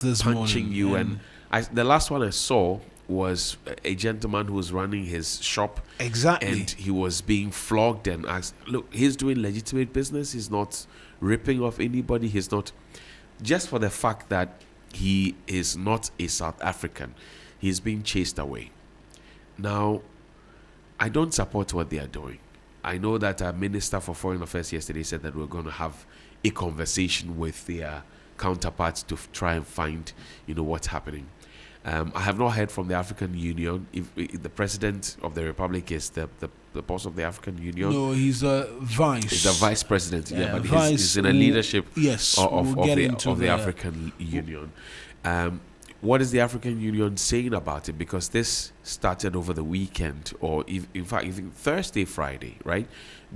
this punching morning. you. And the last one I saw was a gentleman who was running his shop, exactly. and he was being flogged and asked, look, he's doing legitimate business. He's not ripping off anybody. He's not, just for the fact that he is not a South African, he's being chased away. Now, I don't support what they are doing. I know that our Minister for Foreign Affairs yesterday said that we're going to have a conversation with their counterparts to try and find, what's happening. I have not heard from the African Union. If the president of the republic is the boss of the African Union. No, he's a vice. He's a vice president. Yeah, but vice, he's in a leadership yes, of we'll the African Union. What is the African Union saying about it? Because this started over the weekend, or in fact, even Thursday, Friday, right?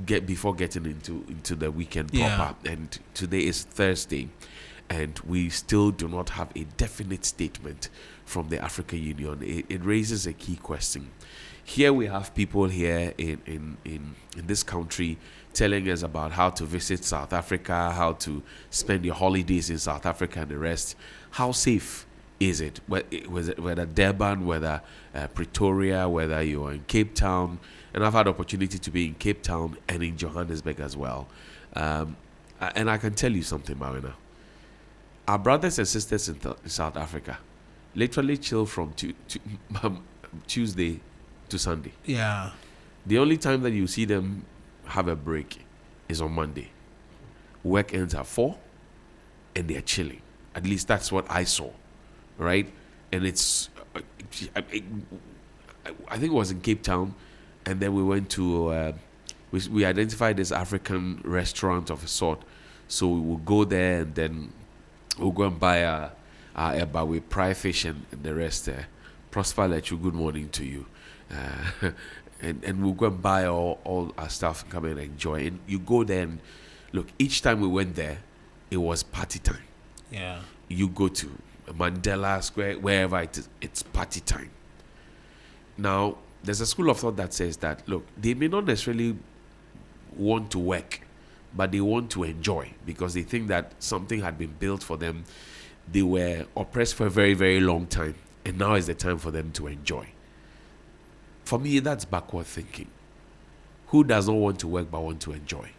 Before getting into the weekend proper. And today is Thursday, and we still do not have a definite statement from the African Union. It raises a key question. Here we have people here in this country telling us about how to visit South Africa, how to spend your holidays in South Africa and the rest. How safe is it? Whether Durban, whether Pretoria, whether you're in Cape Town, and I've had opportunity to be in Cape Town and in Johannesburg as well. And I can tell you something, Marina. Our brothers and sisters in South Africa literally chill from Tuesday to Sunday. Yeah. The only time that you see them have a break is on Monday. Work ends at 4 and they're chilling. At least that's what I saw, right? And it's, I think it was in Cape Town, and then we went to, we identified this African restaurant of a sort. So we will go there, and then we'll go and buy a with pry fish and the rest. Prosper Lechu, good morning to you. And we'll go and buy all our stuff and come and enjoy. And you go there, and look, each time we went there, it was party time. Yeah. You go to Mandela Square, wherever it is, it's party time. Now, there's a school of thought that says that, look, they may not necessarily want to work, but they want to enjoy, because they think that something had been built for them. They were oppressed for a very, very long time, and now is the time for them to enjoy. For me, that's backward thinking. Who does not want to work but want to enjoy?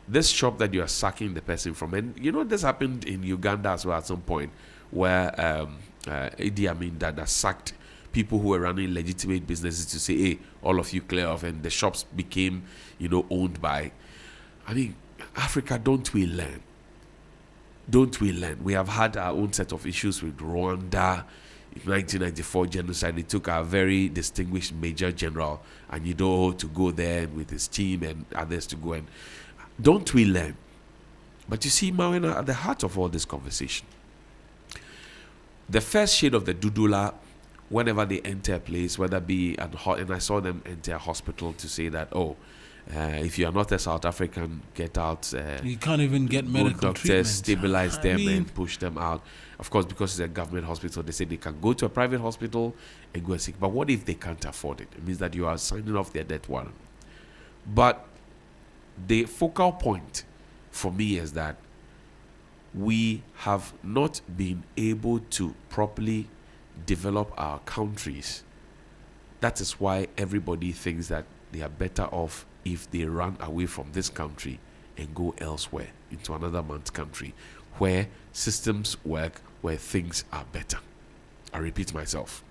This shop that you are sacking the person from, and this happened in Uganda as well at some point, where Idi Amin Dada sacked people who were running legitimate businesses to say, hey, all of you clear off, and the shops became, owned by. Africa, don't we learn? Don't we learn? We have had our own set of issues with Rwanda. In 1994 genocide, it took our very distinguished Major General Anido to go there with his team and others to go, and don't we learn? But you see, Mawena, at the heart of all this conversation, the first shade of the Dudula, whenever they enter a place, whether be and I saw them enter a hospital to say that, if you are not a South African, get out. You can't even get medical doctors, treatment. stabilize them and push them out. Of course, because it's a government hospital, they say they can go to a private hospital and go and seek. But what if they can't afford it? It means that you are signing off their death warrant. But the focal point for me is that we have not been able to properly develop our countries. That is why everybody thinks that they are better off if they run away from this country and go elsewhere, into another man's country, where systems work, where things are better. I repeat myself.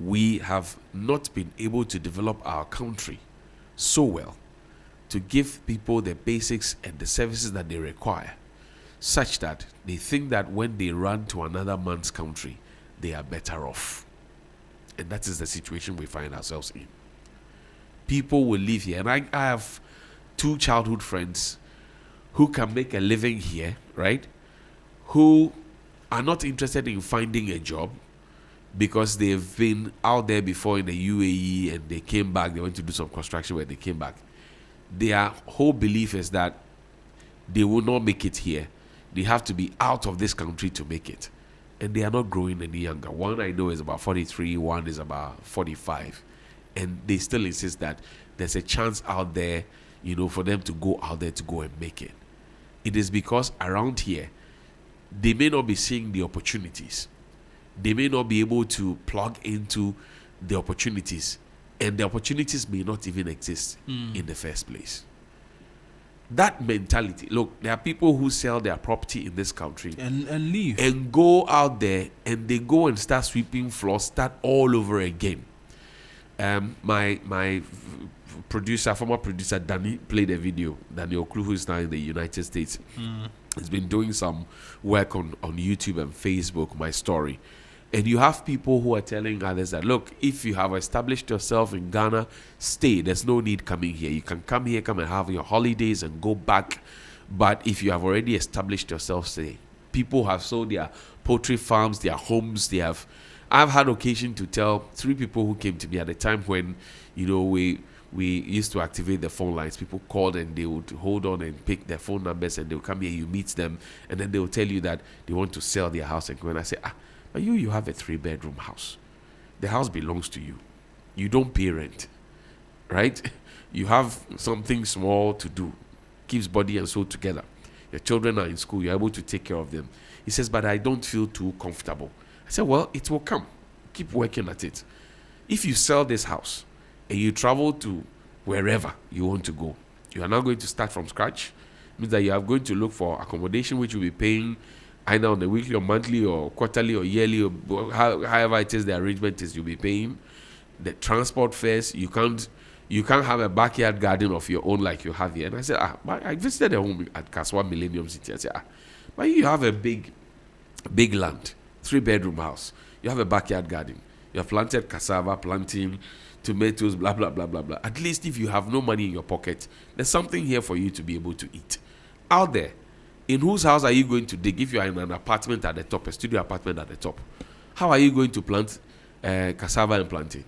We have not been able to develop our country so well to give people the basics and the services that they require, such that they think that when they run to another man's country, they are better off. And that is the situation we find ourselves in. People will live here. And I have 2 childhood friends who can make a living here, right? Who are not interested in finding a job because they've been out there before in the UAE and they came back. They went to do some construction where they came back. Their whole belief is that they will not make it here. They have to be out of this country to make it. And they are not growing any younger. One I know is about 43, one is about 45. And they still insist that there's a chance out there, for them to go out there to go and make it. It is because around here, they may not be seeing the opportunities. They may not be able to plug into the opportunities, and the opportunities may not even exist in the first place. That mentality, look, there are people who sell their property in this country and leave. and go out there and they go and start sweeping floors, start all over again. My producer, former producer Danny, played a video. Daniel Oklu, who is now in the United States, has been doing some work on YouTube and Facebook, my story. And you have people who are telling others that, look, if you have established yourself in Ghana, stay. There's no need coming here. You can come here, come and have your holidays and go back. But if you have already established yourself, stay. People have sold their poultry farms, their homes. I've had occasion to tell 3 people who came to me at the time when, we used to activate the phone lines. People called and they would hold on and pick their phone numbers and they'll come here, you meet them, and then they'll tell you that they want to sell their house and go. And I say, but you have a 3-bedroom house. The house belongs to you. You don't pay rent, right? You have something small to do. Keeps body and soul together. Your children are in school. You're able to take care of them. He says, but I don't feel too comfortable. I said, well, it will come. Keep working at it. If you sell this house and you travel to wherever you want to go, you are now going to start from scratch. It means that you are going to look for accommodation which you'll be paying either on a weekly or monthly or quarterly or yearly, or however it is the arrangement is, you'll be paying the transport fares. You can't have a backyard garden of your own like you have here. And I said, I visited a home at Kaswa Millennium City. I said, but you have a big land, 3-bedroom house. You have a backyard garden. You have planted cassava, planting tomatoes, blah, blah, blah, blah, blah. At least if you have no money in your pocket, there's something here for you to be able to eat. Out there, in whose house are you going to dig if you are in an apartment at the top, a studio apartment at the top? How are you going to plant cassava and plantain?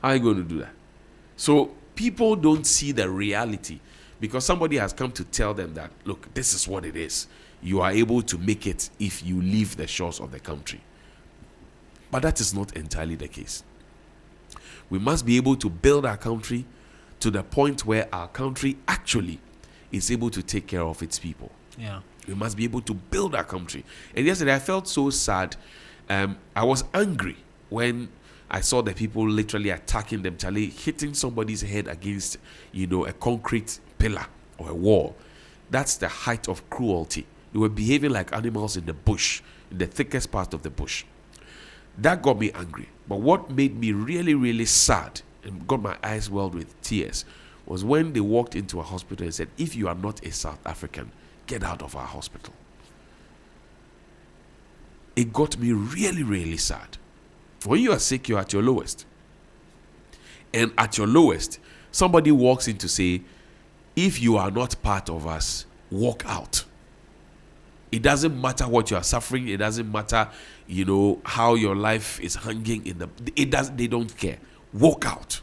How are you going to do that? So people don't see the reality because somebody has come to tell them that, look, this is what it is. You are able to make it if you leave the shores of the country. But that is not entirely the case. We must be able to build our country to the point where our country actually is able to take care of its people. Yeah. We must be able to build our country. And yesterday I felt so sad. I was angry when I saw the people literally attacking them, Charlie, hitting somebody's head against, a concrete pillar or a wall. That's the height of cruelty. They were behaving like animals in the bush, in the thickest part of the bush. That got me angry. But what made me really, really sad and got my eyes welled with tears was when they walked into a hospital and said, if you are not a South African, get out of our hospital. It got me really, really sad. When you are sick, you're at your lowest. And at your lowest, somebody walks in to say, if you are not part of us, walk out. It doesn't matter what you are suffering. It doesn't matter, how your life is hanging in they don't care. Walk out.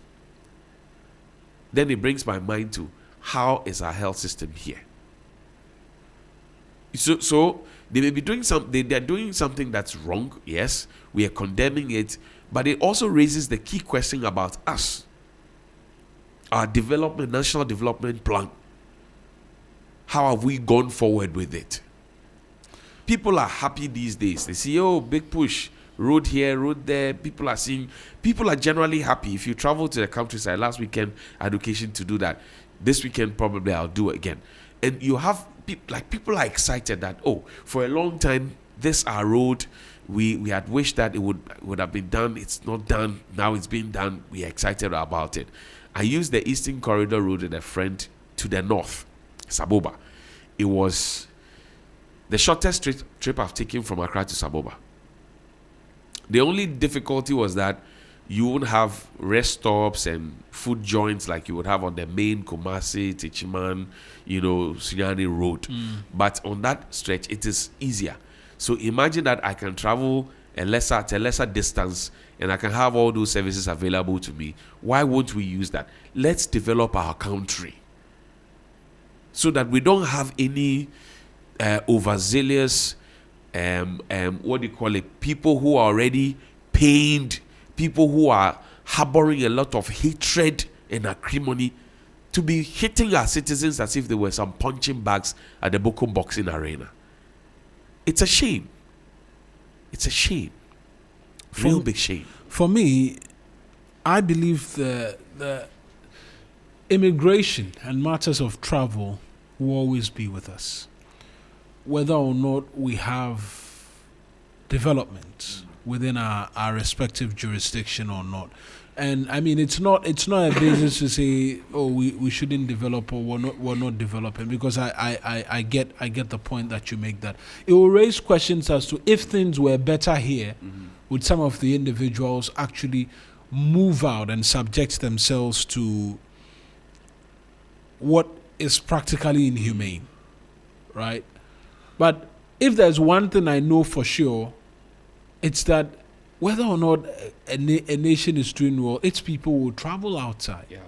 Then it brings my mind to, how is our health system here? So they may be doing they're doing something that's wrong. Yes, we are condemning it, but it also raises the key question about us. Our national development plan. How have we gone forward with it? People are happy these days. They see, big push, road here, road there. People are generally happy. If you travel to the countryside, last weekend, I had occasion to do that. This weekend, probably I'll do it again. And you have people are excited that, for a long time, this our road, we had wished that it would have been done. It's not done. Now it's been done. We are excited about it. I used the Eastern Corridor Road with a friend to the north, Saboba. It was the shortest trip I've taken from Accra to Saboba. The only difficulty was that you wouldn't have rest stops and food joints like you would have on the main Kumasi, Techiman, Sunyani road. But on that stretch, it is easier. So imagine that I can travel at a lesser distance and I can have all those services available to me. Why won't we use that? Let's develop our country so that we don't have any overzealous, people who are already pained, people who are harboring a lot of hatred and acrimony to be hitting our citizens as if they were some punching bags at the Bokum Boxing Arena. It's a shame. It's a shame. Real big shame. For me, I believe the immigration and matters of travel will always be with us, whether or not we have development within our respective jurisdiction or not. And I mean, it's not a basis to say, oh, we shouldn't develop, or we're not developing, because I get the point that you make, that it will raise questions as to if things were better here, would some of the individuals actually move out and subject themselves to what is practically inhumane, right? But if there's one thing I know for sure, it's that whether or not a nation is doing well, its people will travel outside,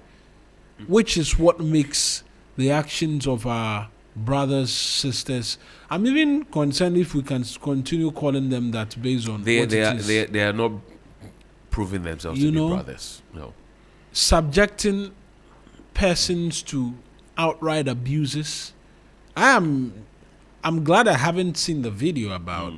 which is what makes the actions of our brothers, sisters. I'm even concerned if we can continue calling them that based on They what it is. they are not proving themselves You to know, be brothers. No. Subjecting persons to outright abuses. I'm glad I haven't seen the video about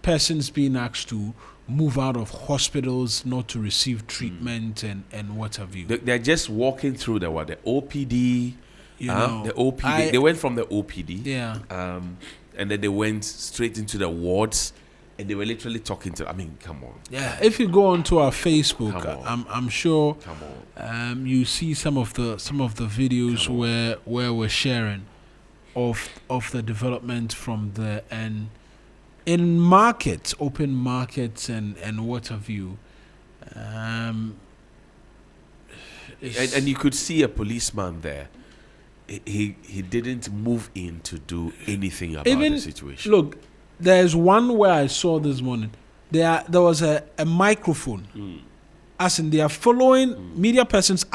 persons being asked to move out of hospitals not to receive treatment and what have you. They're just walking through the OPD. The OPD. They went from the OPD. Yeah. And then they went straight into the wards, and they were literally talking to. I mean, come on. Yeah. If you go onto our Facebook, Come on. I'm sure Come on. you see some of the videos where we're sharing of the development from there, and in markets, open markets and what have you. And you could see a policeman there. He didn't move in to do anything about the situation. Look, there's one where I saw this morning. There was a microphone. As in, they are following media persons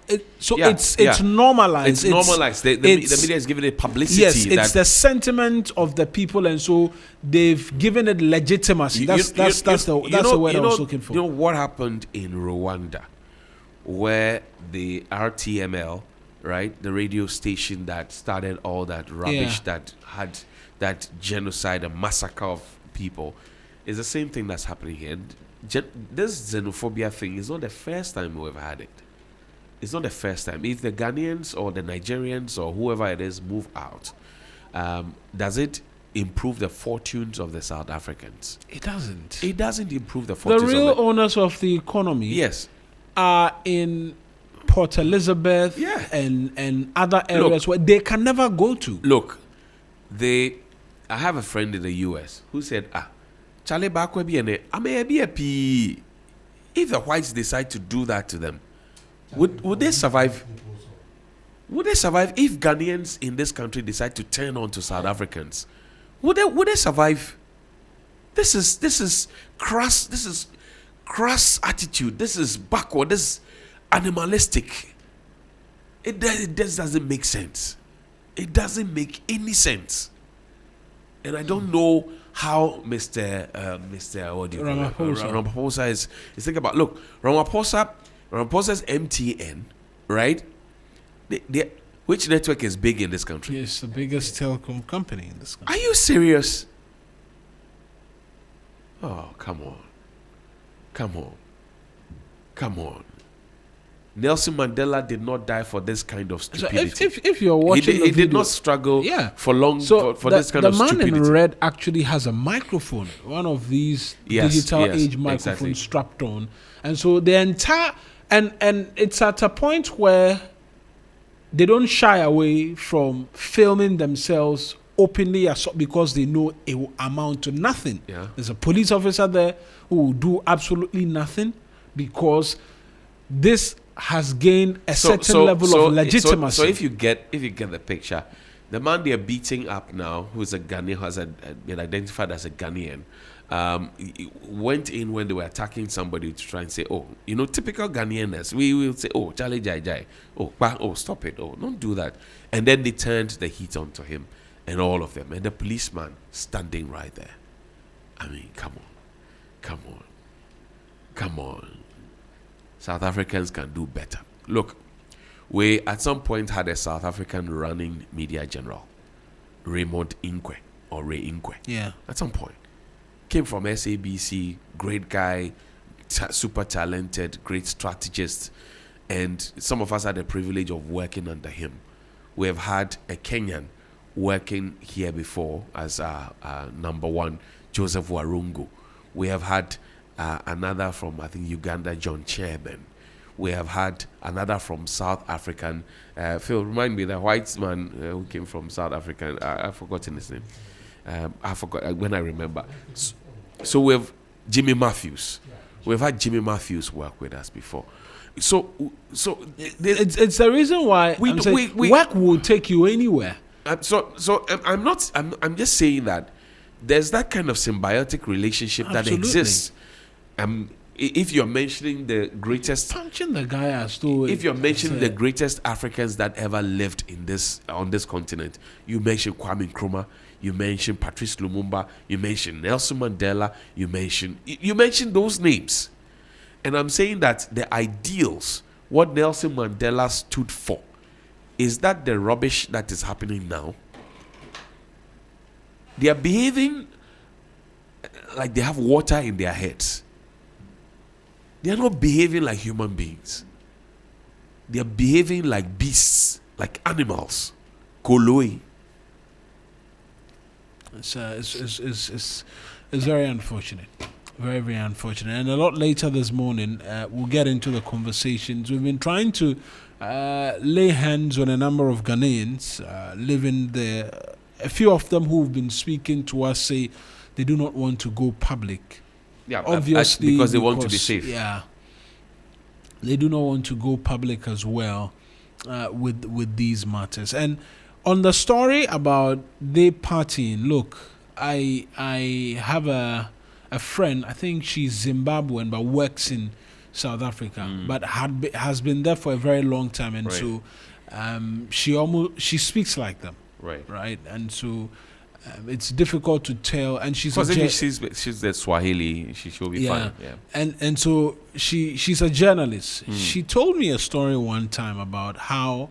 it's normalized. It's normalized. The media is giving it publicity. Yes, it's the sentiment of the people, and so they've given it legitimacy. That's the word I was looking for. You know what happened in Rwanda, where the RTML, right, the radio station that started all that rubbish, that had that genocide and massacre of people, is the same thing that's happening here. And this xenophobia thing is not the first time we've had it. It's not the first time. If the Ghanaians or the Nigerians or whoever it is move out, does it improve the fortunes of the South Africans? It doesn't. It doesn't improve the fortunes. The real owners of the economy, yes, are in Port Elizabeth and other areas where they can never go to. Look, I have a friend in the US who said, Charlie Bakwe BNA, I may be a P. If the whites decide to do that to them, would they survive? Would they survive if Ghanaians in this country decide to turn on to South Africans? Would they survive? This is crass. This is crass attitude. This is backward. This is animalistic. It just doesn't make sense. It doesn't make any sense. And I don't know how Mr. What do you call it? Ramaphosa is thinking about. Look, Ramaphosa's MTN, right? Which network is big in this country? Yes, the biggest telecom company in this country. Are you serious? Oh, come on. Nelson Mandela did not die for this kind of stupidity. So if you're watching, he did not struggle for long for this kind of stupidity. The man in red actually has a microphone, one of these digital age microphones strapped on, and so the entire and it's at a point where they don't shy away from filming themselves openly because they know it will amount to nothing. Yeah. There's a police officer there who will do absolutely nothing because this has gained a certain level of legitimacy. So if you get the picture, the man they are beating up now, who is a Ghanaian, has been identified as a Ghanaian, went in when they were attacking somebody to try and say, typical Ghanaianness. We will say, Charlie Jai Jai, stop it, don't do that. And then they turned the heat onto him and all of them, and the policeman standing right there. I mean, come on. South Africans can do better. Look, we at some point had a South African running media general, Raymond Inkwe. or Ray Inkwe. Yeah. At some point. Came from SABC, great guy, super talented, great strategist. And some of us had the privilege of working under him. We have had a Kenyan working here before as number one, Joseph Warungu. We have had another from, I think, Uganda, John Chairman. We have had another from South African. Phil, remind me, the white man who came from South Africa. I've forgotten his name. I forgot when I remember. So we have Jimmy Matthews. We've had Jimmy Matthews work with us before. So it's the reason why work will take you anywhere. I'm just saying that there's that kind of symbiotic relationship that exists. If you're mentioning the greatest, punching the guy as though if you're mentioning the greatest Africans that ever lived on this continent, you mention Kwame Nkrumah, you mention Patrice Lumumba, you mention Nelson Mandela, you mention those names. And I'm saying that the ideals, what Nelson Mandela stood for, is that the rubbish that is happening now? They are behaving like they have water in their heads. They are not behaving like human beings. They are behaving like beasts, like animals. Koloi. It's very unfortunate. Very, very unfortunate. And a lot later this morning, we'll get into the conversations. We've been trying to lay hands on a number of Ghanaians living there. A few of them who've been speaking to us say they do not want to go public. Yeah, obviously, because they want to be safe. Yeah, they do not want to go public as well with these matters. And on the story about they partying, look, I have a friend. I think she's Zimbabwean but works in South Africa, but has been there for a very long time, and so she speaks like them, right, and so. It's difficult to tell, and she's the Swahili. She should be fine. Yeah, and so she's a journalist. She told me a story one time about how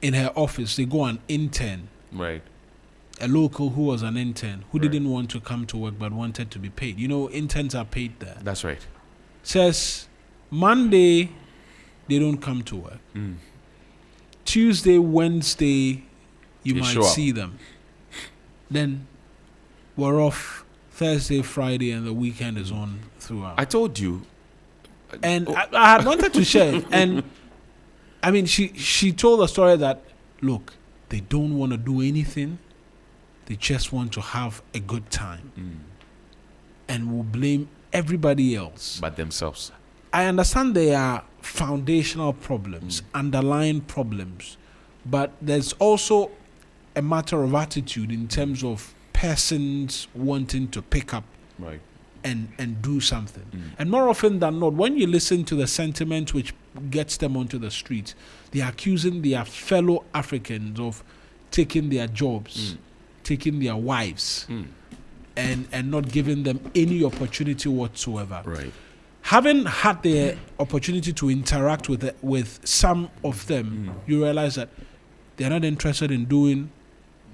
in her office they go an intern, right? A local who was an intern who didn't want to come to work but wanted to be paid. You know, interns are paid there. That's right. Says Monday they don't come to work. Tuesday, Wednesday you might see them. Then we're off Thursday, Friday, and the weekend is on throughout. I told you. And I had wanted to share it. And I mean, she told a story that, look, they don't want to do anything. They just want to have a good time. And will blame everybody else but themselves. I understand there are foundational problems, underlying problems. But there's also a matter of attitude in terms of persons wanting to pick up and do something. And more often than not, when you listen to the sentiment which gets them onto the streets, they are accusing their fellow Africans of taking their jobs, taking their wives, and not giving them any opportunity whatsoever. Right. Having had the opportunity to interact with some of them, you realize that they're not interested in doing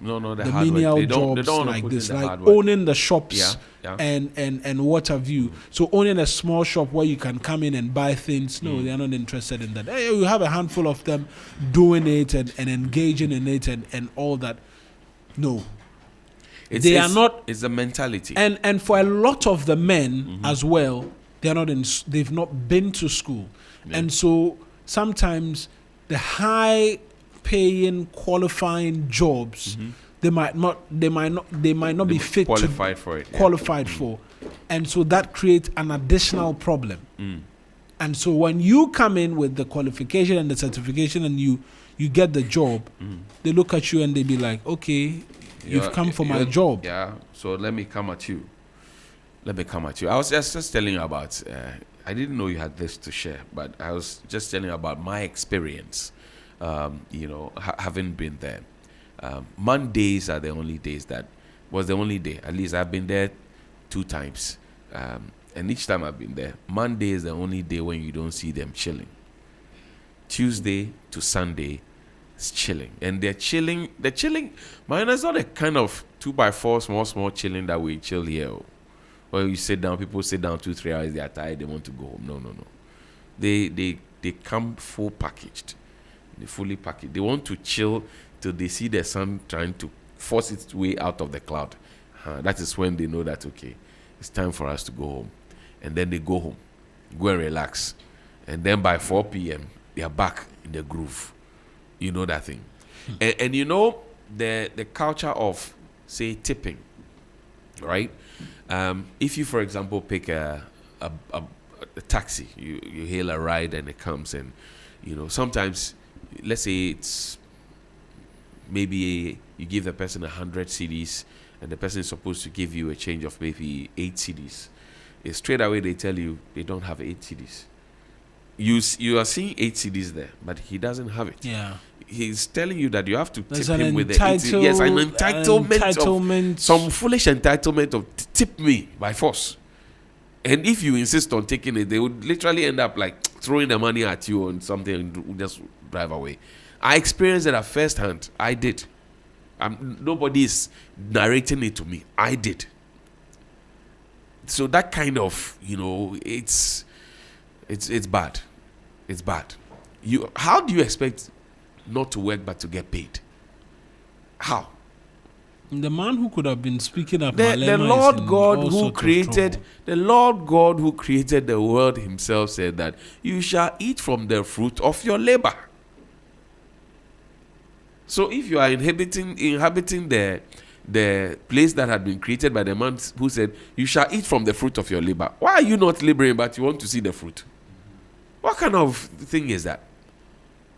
the menial jobs like this, like owning the shops and what have you. So owning a small shop where you can come in and buy things, no, they're not interested in that. Hey, you have a handful of them doing it and engaging in it and all that. No. It's a mentality. And for a lot of the men as well, they've not been to school. Yeah. And so sometimes the high paying qualifying jobs they might not be fit qualified for it. Qualified for. And so that creates an additional problem. And so when you come in with the qualification and the certification and you get the job, they look at you and they be like, okay, you've come for my job. Yeah, so let me come at you. I was just telling you about, I didn't know you had this to share, but I was just telling you about my experience, having been there. Mondays are the only days at least I've been there 2 times. And each time I've been there, Monday is the only day when you don't see them chilling. Tuesday to Sunday is chilling. And they're chilling. Man, it's not a kind of 2x4, small chilling that we chill here. Or you sit down, people sit down 2-3 hours, they are tired, they want to go home. No. They come full packaged. They fully packaged. They want to chill till they see the sun trying to force its way out of the cloud. That is when they know that, okay, it's time for us to go home. And then they go home, go and relax. And then by 4 p.m., they are back in the groove. You know that thing. And you know the culture of, say, tipping, right? If you, for example, pick a taxi, you hail a ride and it comes, and sometimes, let's say it's maybe you give the person 100 cedis and the person is supposed to give you a change of maybe 8 cedis. Straight away they tell you they don't have 8 cedis. You are seeing 8 cedis there, but he doesn't have it. Yeah. He's telling you that you have to There's tip an him with the 80. Yes, an entitlement of some foolish entitlement of tip me by force. And if you insist on taking it, they would literally end up like throwing the money at you on something and just drive away. I experienced it at first hand. I did. Nobody is narrating it to me. I did. So that kind of, it's bad. It's bad. How do you expect not to work but to get paid? How? The man who could have been speaking up, the Lord God who created the world himself said that you shall eat from the fruit of your labor. So if you are inhabiting the place that had been created by the man who said you shall eat from the fruit of your labor, why are you not laboring but you want to see the fruit? What kind of thing is that?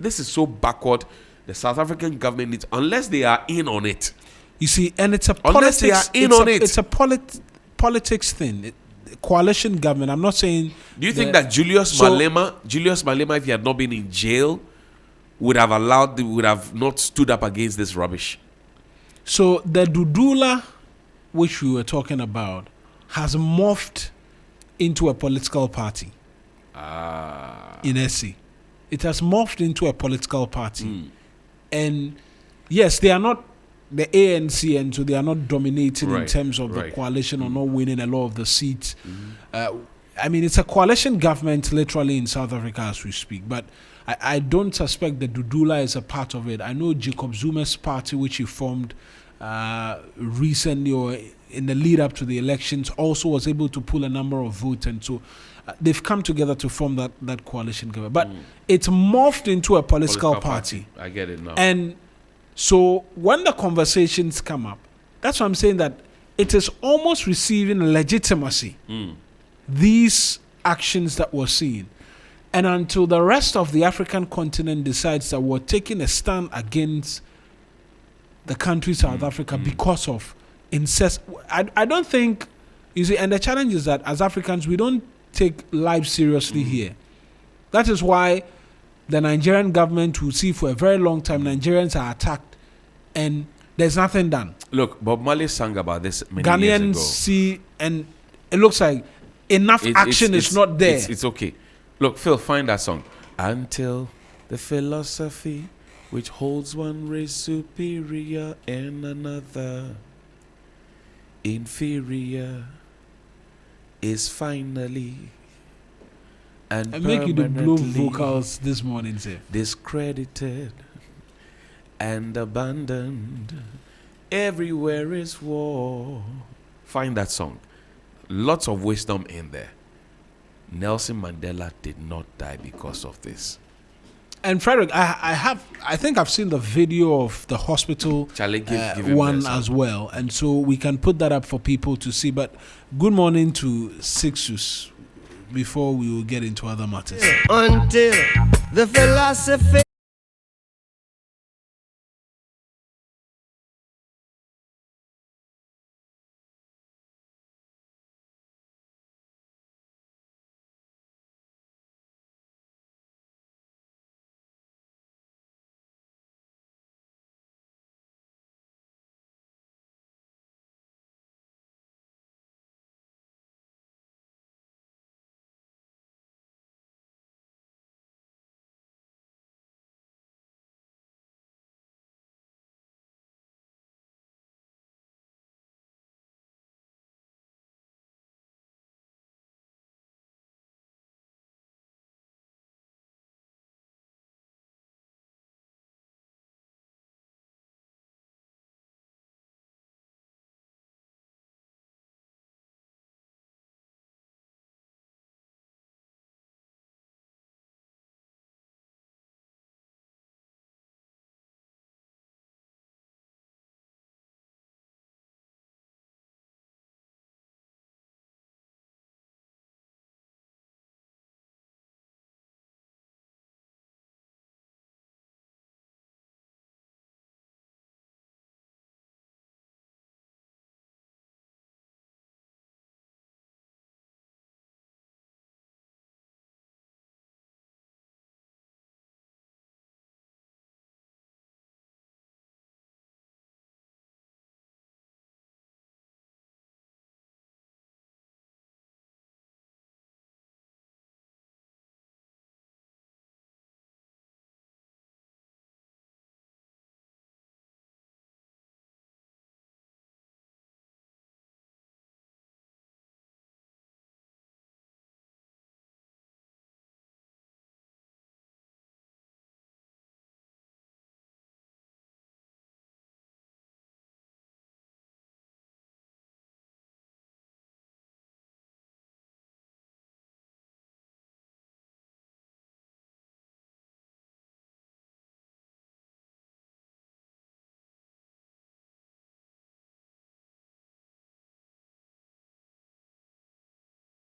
This is so backward. The South African government needs, unless they are in on it. You see, and it's a Unless politics. they are in on it. It's a politics thing. Coalition government. I'm not saying. Do you think that Julius Malema, if he had not been in jail, would have not stood up against this rubbish? So the Dudula, which we were talking about, has morphed into a political party. In SC. It has morphed into a political party. And yes, they are not the ANC, and so they are not dominating in terms of the coalition or not winning a lot of the seats. I mean, it's a coalition government literally in South Africa as we speak, but I don't suspect that Dudula is a part of it. I know Jacob Zuma's party, which he formed recently or in the lead up to the elections, also was able to pull a number of votes, and so they've come together to form that coalition government. But it's morphed into a political party. I get it now. And so when the conversations come up, that's why I'm saying that it is almost receiving legitimacy, these actions that we're seeing. And until the rest of the African continent decides that we're taking a stand against the country South Africa because of incest, I don't think, you see, and the challenge is that as Africans, we don't take life seriously here. That is why the Nigerian government will see for a very long time Nigerians are attacked and there's nothing done. Look, Bob Marley sang about this many years ago. Ghanaians see, and it looks like enough action is not there. It's okay. Look, Phil, find that song. Until the philosophy which holds one race superior and another inferior is finally and I make you the blue vocals this morning, sir. Discredited and abandoned. Everywhere is war. Find that song. Lots of wisdom in there. Nelson Mandela did not die because of this. And Frederick, I think I've seen the video of the hospital give him one that as well, and so we can put that up for people to see. But good morning to Sixus before we will get into other matters. Until the philosophy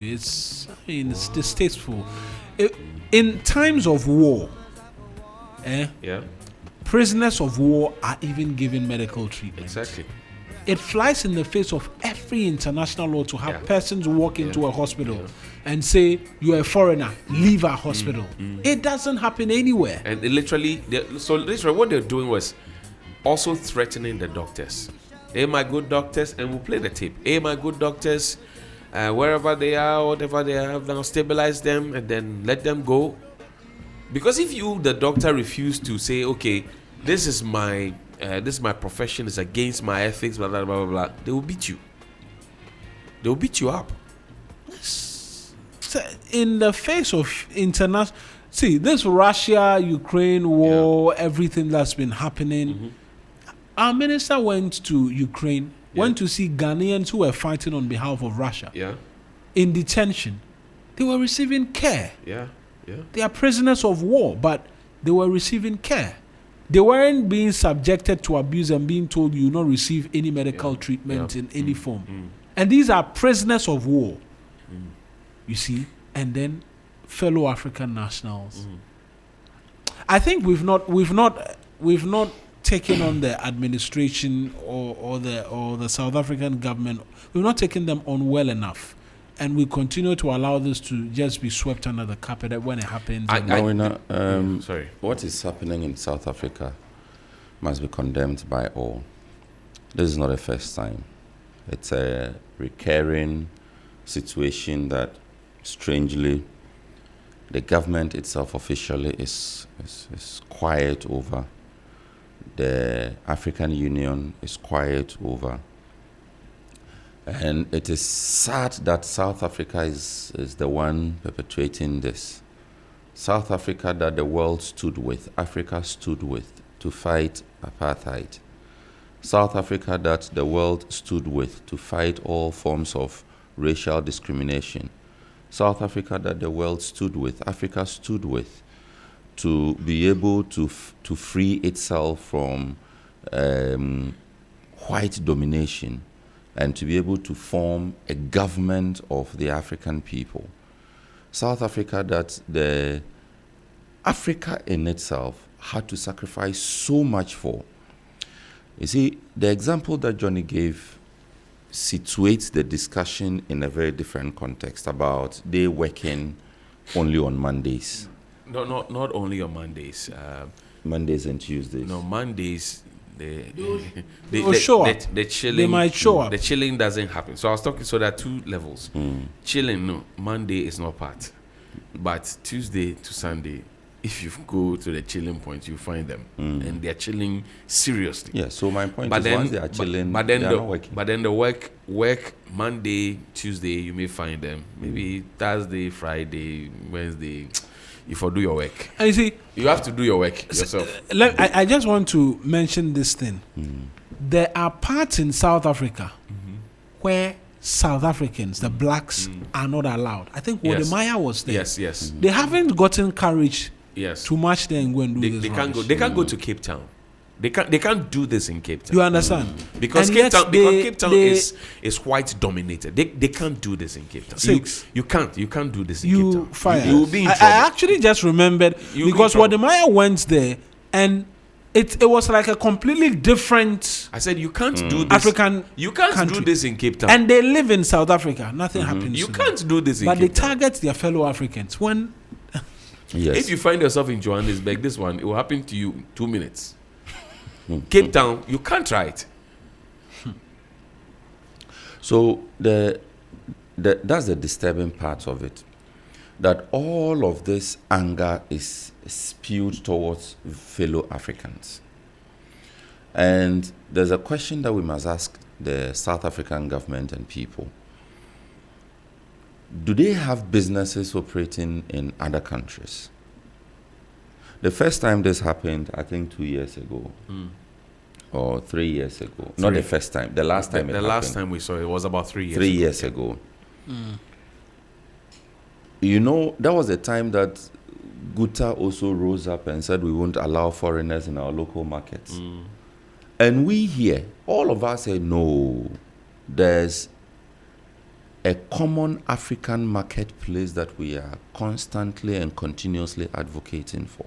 It's distasteful. In times of war, Yeah, prisoners of war are even given medical treatment. exactly. It flies in the face of every international law to have Yeah. persons walk into a hospital and say, "You're a foreigner, leave our hospital." It doesn't happen anywhere. And literally, what they're doing was also threatening the doctors. Hey, my good doctors, and we'll play the tape. Hey, my good doctors, wherever they are, whatever they have now, stabilize them and then let them go. Because if you, the doctor, refuse to say, okay, this is my profession, is against my ethics, blah blah blah blah blah, they will beat you. They will beat you up. So, in the face of international, see this Russia-Ukraine war, everything that's been happening. Our minister went to Ukraine, went to see Ghanaians who were fighting on behalf of Russia Yeah, in detention. They were receiving care. yeah, yeah. They are prisoners of war, but they were receiving care. They weren't being subjected to abuse and being told you will not receive any medical treatment in any form. And these are prisoners of war. You see, and then fellow African nationals. I think we've not taken on the administration or the South African government. We've not taken them on well enough. And we continue to allow this to just be swept under the carpet when it happens. Sorry. What is happening in South Africa must be condemned by all. This is not the first time. It's a recurring situation that, strangely, the government itself officially is quiet over. The African Union is quiet over. And it is sad that South Africa is the one perpetuating this. South Africa that the world stood with, Africa stood with to fight apartheid. South Africa that the world stood with to fight all forms of racial discrimination. South Africa that the world stood with, Africa stood with to be able to free itself from white domination and to be able to form a government of the African people. South Africa that the Africa in itself had to sacrifice so much for. You see, the example that Johnny gave situates the discussion in a very different context about they working only on Mondays. No, not only on Mondays. Mondays and Tuesdays. No, Mondays. They'll show up. The chilling. They might show up. The chilling doesn't happen. So I was talking. So there are two levels. Chilling, no. Monday is not part, but Tuesday to Sunday, if you go to the chilling point, you find them, and they're chilling seriously. Yeah. So my point is, once they are chilling, but then they are not working. But then the work Monday, Tuesday, you may find them. Maybe Thursday, Friday, Wednesday. If you do your work, and you see, you have to do your work yourself. I just want to mention this thing. There are parts in South Africa where South Africans, the blacks, are not allowed. I think Wodemaya was there. Yes. They haven't gotten courage Yes. to march there and go and do this. They can't go. They can't go to Cape Town. They can't do this in Cape Town. You understand? Because And Cape yet Town, they- is white dominated. They can't do this in Cape Town. Six. You can't do this in Cape You Town. fire. You will be in I trouble. actually just remembered You'll be in because trouble. Wodemaya went there and it was like a completely different I said you can't do this. African You can't country. do this in Cape Town. and they live in South Africa. Nothing happens. you to can't them. do this in But they Cape Town. target their fellow Africans. When Yes. If you find yourself in Johannesburg, this one it will happen to you in 2 minutes. Cape Town, you can't try it. So that's the disturbing part of it, that all of this anger is spewed towards fellow Africans. And there's a question that we must ask the South African government and people. Do they have businesses operating in other countries? The first time this happened, I think 2 years ago, or 3 years ago. Not the first time, the last time it The happened. last time we saw it was about 3 years. 3 ago. years ago. You know, that was a time that Guta also rose up and said we won't allow foreigners in our local markets. And we here, all of us said, no, there's a common African marketplace that we are constantly and continuously advocating for.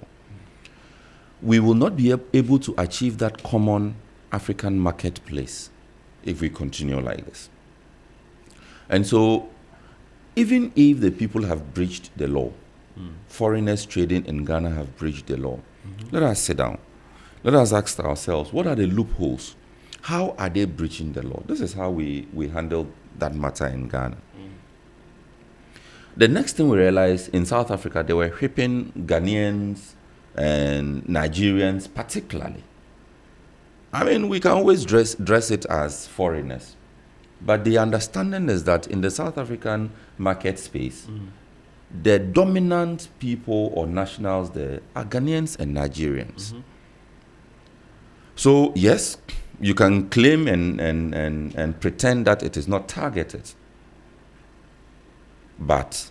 We will not be able to achieve that common African marketplace if we continue like this. And so, even if the people have breached the law, foreigners trading in Ghana have breached the law, let us sit down. Let us ask ourselves, what are the loopholes? How are they breaching the law? This is how we handle that matter in Ghana. The next thing we realized, in South Africa, they were whipping Ghanaians and Nigerians particularly. I mean, we can always dress it as foreigners. But the understanding is that in the South African market space, the dominant people or nationals there are Ghanaians and Nigerians. So, yes, you can claim and pretend that it is not targeted. But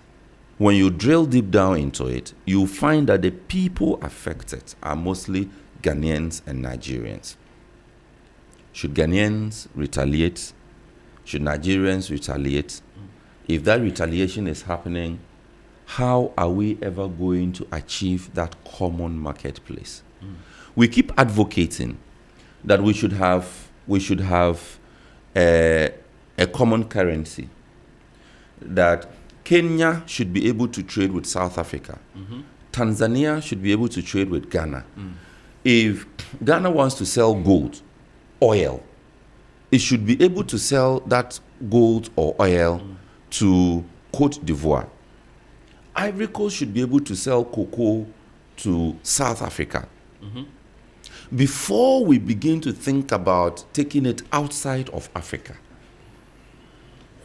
when you drill deep down into it, you find that the people affected are mostly Ghanaians and Nigerians. Should Ghanaians retaliate? Should Nigerians retaliate? If that retaliation is happening, how are we ever going to achieve that common marketplace? We keep advocating that we should have a common currency, that Kenya should be able to trade with South Africa. Tanzania should be able to trade with Ghana. If Ghana wants to sell gold, oil, it should be able to sell that gold or oil to Cote d'Ivoire. Ivory Coast should be able to sell cocoa to South Africa. Before we begin to think about taking it outside of Africa,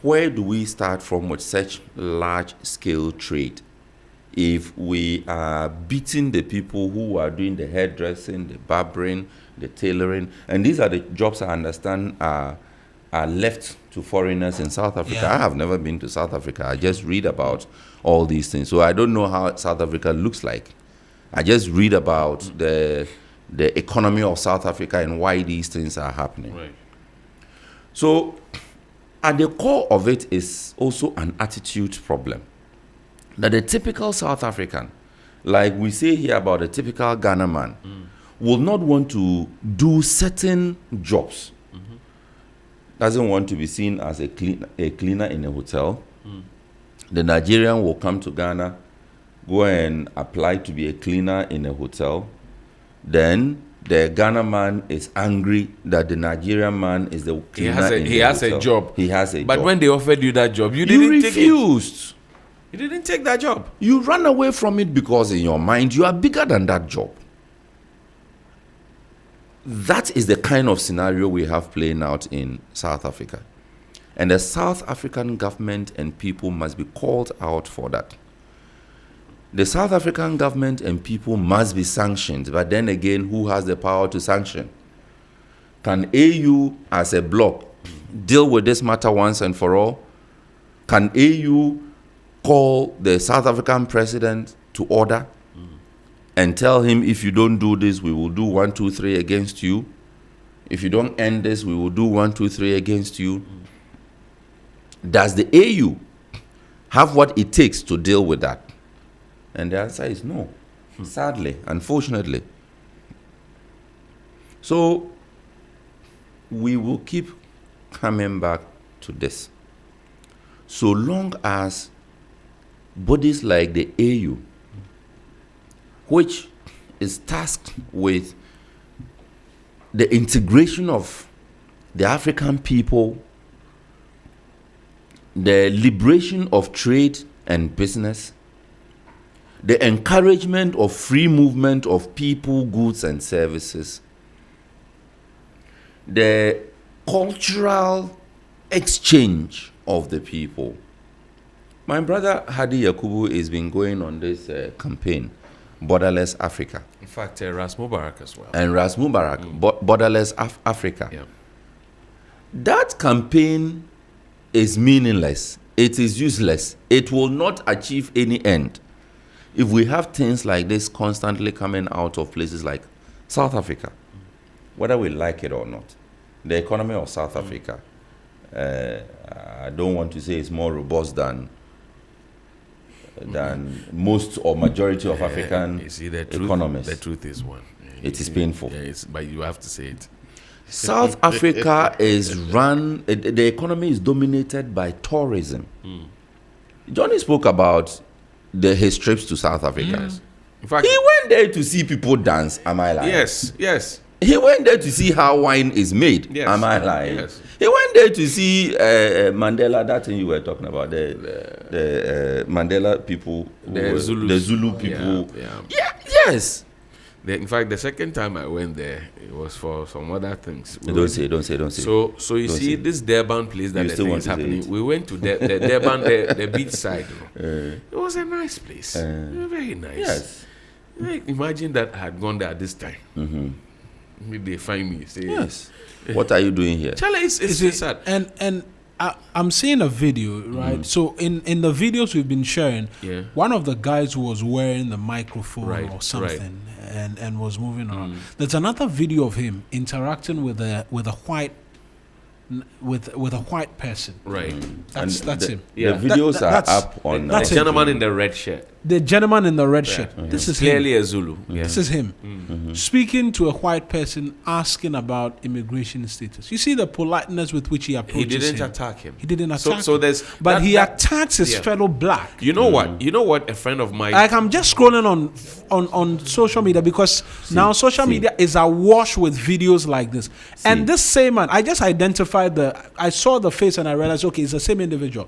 where do we start from with such large-scale trade? If we are beating the people who are doing the hairdressing, the barbering, the tailoring, and these are the jobs I understand are left to foreigners in South Africa. I have never been to South Africa. I just read about all these things. So I don't know how South Africa looks like. I just read about the economy of South Africa and why these things are happening. Right. So at the core of it is also an attitude problem. That the typical South African, like we say here about the typical Ghana man, will not want to do certain jobs. Doesn't want to be seen as a cleaner in a hotel. The Nigerian will come to Ghana, go and apply to be a cleaner in a hotel. Then the Ghana man is angry that the Nigerian man is the cleaner He has a job. He has a job. But when they offered you that job, you you didn't take it. refused. You didn't take that job. You run away from it because in your mind you are bigger than that job. That is the kind of scenario we have playing out in South Africa. And the South African government and people must be called out for that. The South African government and people must be sanctioned. But then again, who has the power to sanction? Can AU as a bloc deal with this matter once and for all? Can AU call the South African president to order and tell him, if you don't do this, we will do 1, 2, 3 against you? If you don't end this, we will do 1, 2, 3 against you? Does the AU have what it takes to deal with that? And the answer is no, sadly, unfortunately. So we will keep coming back to this. So long as bodies like the AU, which is tasked with the integration of the African people, the liberation of trade and business, the encouragement of free movement of people, goods, and services, the cultural exchange of the people. My brother Hadi Yakubu has been going on this campaign, Borderless Africa. In fact, Ras Mubarak as well. And Ras Mubarak, Borderless Africa. Yeah. That campaign is meaningless. It is useless. It will not achieve any end if we have things like this constantly coming out of places like South Africa, whether we like it or not. The economy of South Africa, I don't want to say it's more robust than most or majority of African you see, the truth, economies. The truth is one. It is painful. Yeah, but you have to say it. South Africa is run, the economy is dominated by tourism. Johnny spoke about his trips to South Africa. In fact, He went there to see people dance. Am I lying? yes. He went there to see how wine is made. Yes. Am I lying? Yes. He went there to see Mandela, that thing you were talking about, the Mandela people, The Zulus. the Zulu people. Yeah. Yes. In fact, the second time I went there, it was for some other things. Don't say. So you Don't see say. this Durban place that You the still thing want is to say happening. it. We went to the Durban, the beach side. It was a nice place. Very nice. Yes. Like, imagine that I had gone there at this time. Maybe they find me. Say, Yes. What are you doing here? Charlie, it's sad. And I'm seeing a video, right? So in the videos we've been sharing, Yeah. one of the guys was wearing the microphone Right, or something and was moving around. There's another video of him interacting with a white person. Right. That's him. Yeah. The videos That- are that's- up on. The that's it. gentleman in the red shirt. The gentleman in the red shirt. This is him. Clearly a Zulu. Yeah. This is him speaking to a white person, asking about immigration status. You see the politeness with which he He approaches didn't him. attack him. He didn't attack So him. there's But that- he that- attacks his yeah. fellow black. You know what? You know what? A friend of mine. Like I'm just scrolling on social media because now social media is awash with videos like this. And this same man, I just identified I saw the face and I realized, okay, it's the same individual.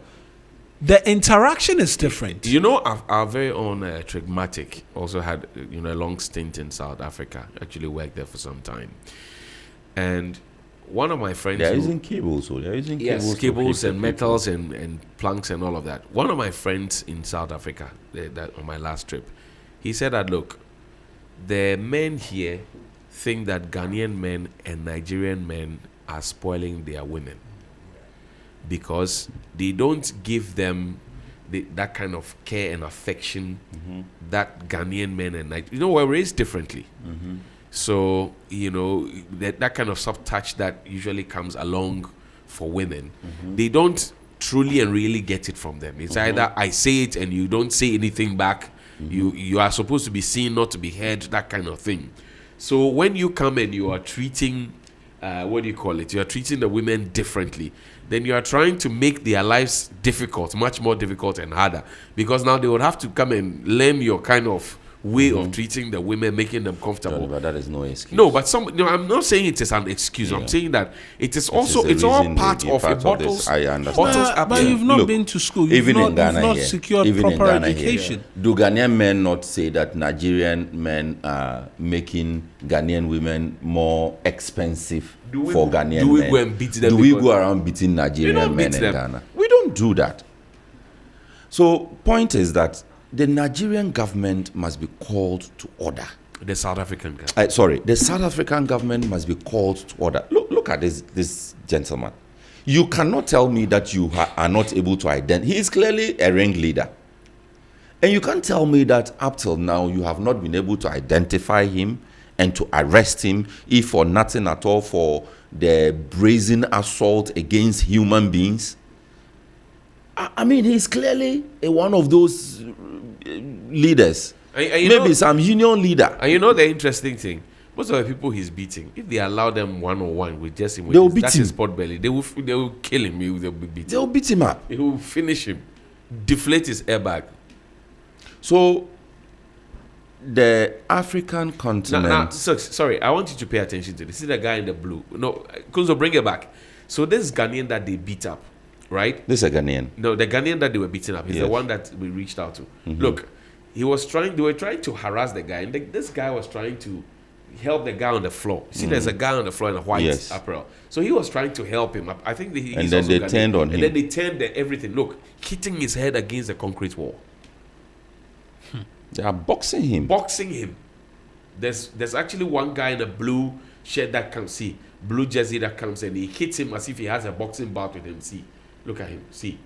The interaction is different. You know, our very own Trigmatic also had a long stint in South Africa. Actually worked there for some time, and one of my friends. They're who- using cables, so they're using Yes, cables, cables to and metals and planks and all of that. One of my friends in South Africa, that on my last trip, he said that, look, the men here think that Ghanaian men and Nigerian men are spoiling their women because they don't give them that kind of care and affection that Ghanaian men and we're raised differently. So, that kind of soft touch that usually comes along for women, they don't truly and really get it from them. It's either I say it and you don't say anything back. You are supposed to be seen, not to be heard, that kind of thing. So when you come and you are treating, you are treating the women differently, then you are trying to make their lives difficult, much more difficult and harder. Because now they would have to come and learn your kind of way of treating the women, making them comfortable. But that is no excuse. No, but I'm not saying it is an excuse. I'm saying that it is also, it's all part of a bottles. This. I understand. Bottles But, up but here. you've not Look, been to school. You've even not, in Ghana you've not here, secured even in proper Ghana education. Here, do Ghanaian men not say that Nigerian men are making Ghanaian women more expensive for Ghanaian men? do we go and beat them Do we because- go around beating Nigerian don't men beat in them. Ghana? We don't do that. So, point is that the Nigerian government must be called to order. The South African guy. The South African government must be called to order. Look at this gentleman. You cannot tell me that you are not able to identify. He is clearly a ringleader. And you can't tell me that up till now you have not been able to identify him and to arrest him, if for nothing at all for the brazen assault against human beings. I mean, he's clearly one of those leaders. And Maybe some union leader. And you know the interesting thing? Most of the people he's beating, if they allow them one-on-one with just him, They will beat that's him. his pot belly, they will kill him. They'll beat They'll him. beat him up. He will finish him, deflate his airbag. So, the African continent. Now, sorry, I want you to pay attention to this. See the guy in the blue. No, Kunzo, bring it back. So this Ghanaian that they beat up, right? This is a Ghanaian. No, the Ghanaian that they were beating up is the Yes. one that we reached out to. Look, they were trying to harass the guy, and this guy was trying to help the guy on the floor. You see, there's a guy on the floor in a white Yes. apparel. So he was trying to help him. I think he's And then also they Ghanaian. turned on and him. then they turned everything. Look, hitting his head against the concrete wall, They are boxing him. boxing him. There's actually one guy in a blue shirt that comes, see, blue jersey that comes, and he hits him as if he has a boxing bout with him. See, look at him. See,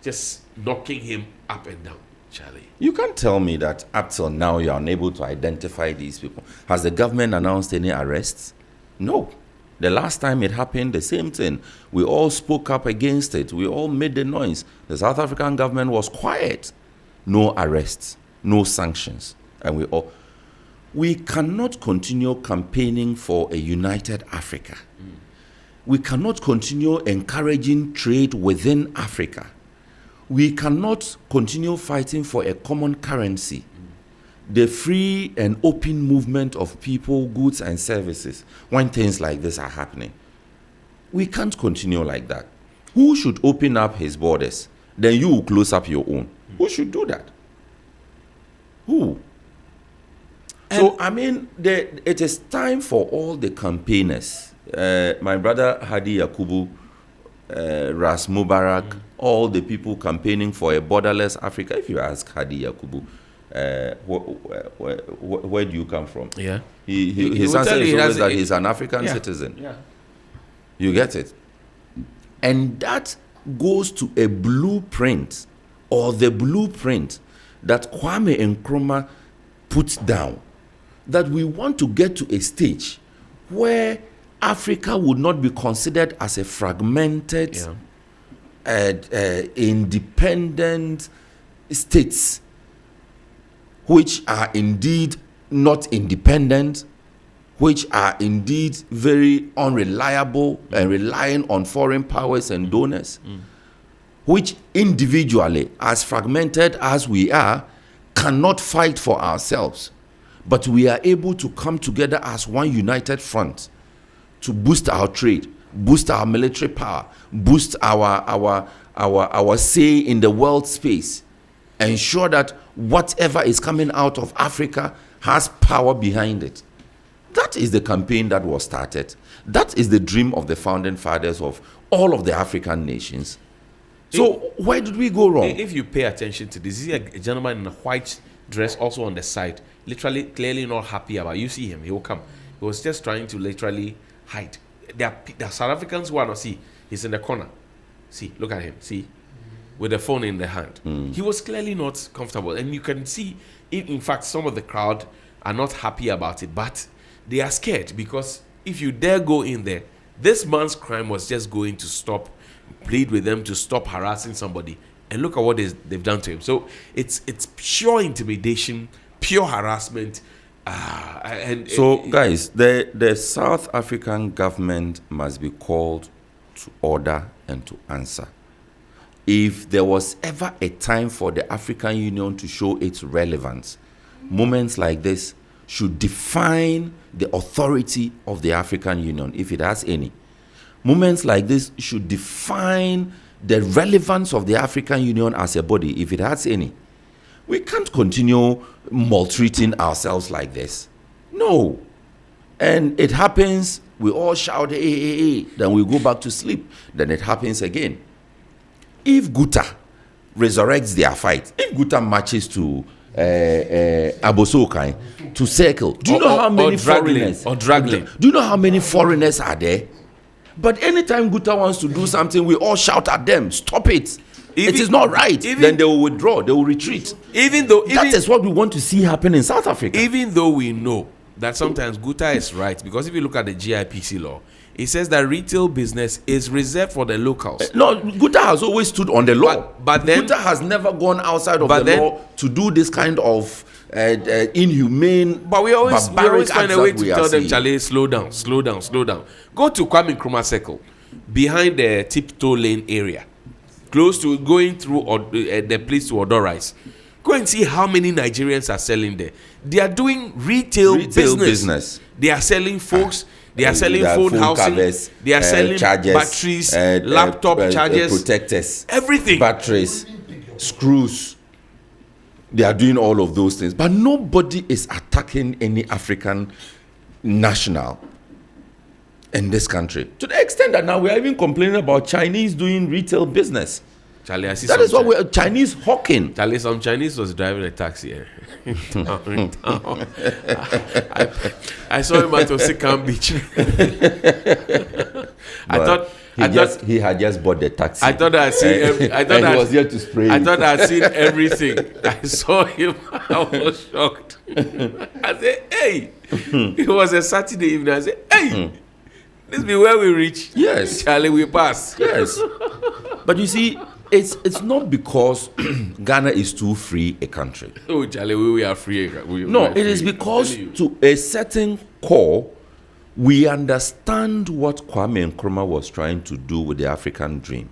just knocking him up and down. Charlie. You can't tell me that up till now you are unable to identify these people. Has the government announced any arrests? No. The last time it happened, the same thing. We all spoke up against it. We all made the noise. The South African government was quiet. No arrests, no sanctions. And we cannot continue campaigning for a united Africa. We cannot continue encouraging trade within Africa. We cannot continue fighting for a common currency, the free and open movement of people, goods, and services when things like this are happening. We can't continue like that. Who should open up his borders? Then you will close up your own. Who should do that? Who? So, I mean, it is time for all the campaigners. My brother Hadi Yakubu, Ras Mubarak, all the people campaigning for a borderless Africa. If you ask Hadi Yakubu, where do you come from? Yeah. His answer is always that he's an African citizen. Yeah. You get it? And that goes to a blueprint, or the blueprint that Kwame Nkrumah put down, that we want to get to a stage where Africa would not be considered as a fragmented, independent states, which are indeed not independent, which are indeed very unreliable and relying on foreign powers and donors, which individually, as fragmented as we are, cannot fight for ourselves. But we are able to come together as one united front to boost our trade, boost our military power, boost our say in the world space, ensure that whatever is coming out of Africa has power behind it. That is the campaign that was started. That is the dream of the founding fathers of all of the African nations. So where did we go wrong? If you pay attention to this, is a gentleman in a white dress also on the side, literally clearly not happy about. You see him, he will come. He was just trying to literally hide. There are South Africans who are not, see, he's in the corner. See, look at him, see, with the phone in the hand. He was clearly not comfortable. And you can see, in fact, some of the crowd are not happy about it, but they are scared, because if you dare go in there, this man's crime was just going to plead with them to stop harassing somebody. And look at what they've done to him. So it's pure intimidation, pure harassment. Guys, the South African government must be called to order and to answer. If there was ever a time for the African Union to show its relevance, moments like this should define the authority of the African Union, if it has any. Moments like this should define the relevance of the African Union as a body, if it has any. We can't continue maltreating ourselves like this. No. And it happens, we all shout, hey, hey, hey, then we go back to sleep. Then it happens again. If Guta resurrects their fight, if Guta marches to Abosokai, to Circle, do you know how many foreigners? Or Dragling. Do you know how many foreigners are there? But anytime Guta wants to do something, we all shout at them, stop it. It is not right. Then they will withdraw, they will retreat. That is what we want to see happen in South Africa. Even though we know that sometimes Guta is right, because if you look at the GIPC law, it says that retail business is reserved for the locals. No, Guta has always stood on the law. But then Guta has never gone outside of the law to do this kind of inhumane. But we always find a way to tell them, Charlie, slow down. Go to Kwame Nkrumah Circle, behind the Tiptoe Lane area, close to going through the place to Odorais. Go and see how many Nigerians are selling there. They are doing retail business. They are selling folks. They are selling phone housing. Covers, they are selling chargers, batteries, laptop chargers, protectors, everything. Batteries, screws. They are doing all of those things. But nobody is attacking any African national in this country. To the extent that now we are even complaining about Chinese doing retail business. Charlie, I see that is what we're Chinese hawking. Charlie, some Chinese was driving a taxi here. I saw him at Osikam Beach. He had just bought the taxi. I thought I seen. He was there to spray. I thought I had seen everything. I saw him. I was shocked. I said, "Hey!" It was a Saturday evening. I said, "Hey!" This be where we reach. Yes. Charlie, we pass. Yes. But you see, it's not because Ghana is too free a country. Oh, Charlie, we are free. No, it is because to a certain core, we understand what Kwame Nkrumah was trying to do with the African dream.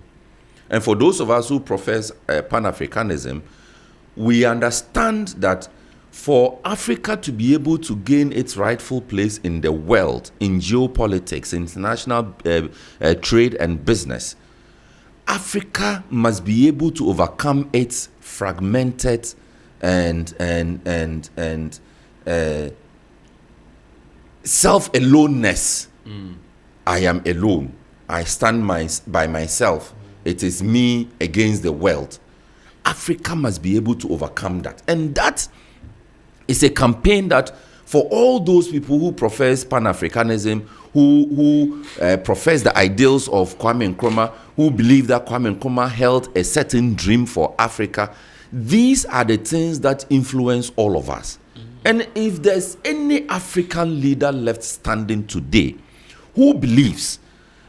And for those of us who profess Pan-Africanism, we understand that for Africa to be able to gain its rightful place in the world, in geopolitics, international trade and business, Africa must be able to overcome its fragmented and self-aloneness. I am alone. I stand by myself. It is me against the world. Africa must be able to overcome that. And that is a campaign that for all those people who profess Pan-Africanism, who profess the ideals of Kwame Nkrumah, who believe that Kwame Nkrumah held a certain dream for Africa, these are the things that influence all of us. And if there's any African leader left standing today who believes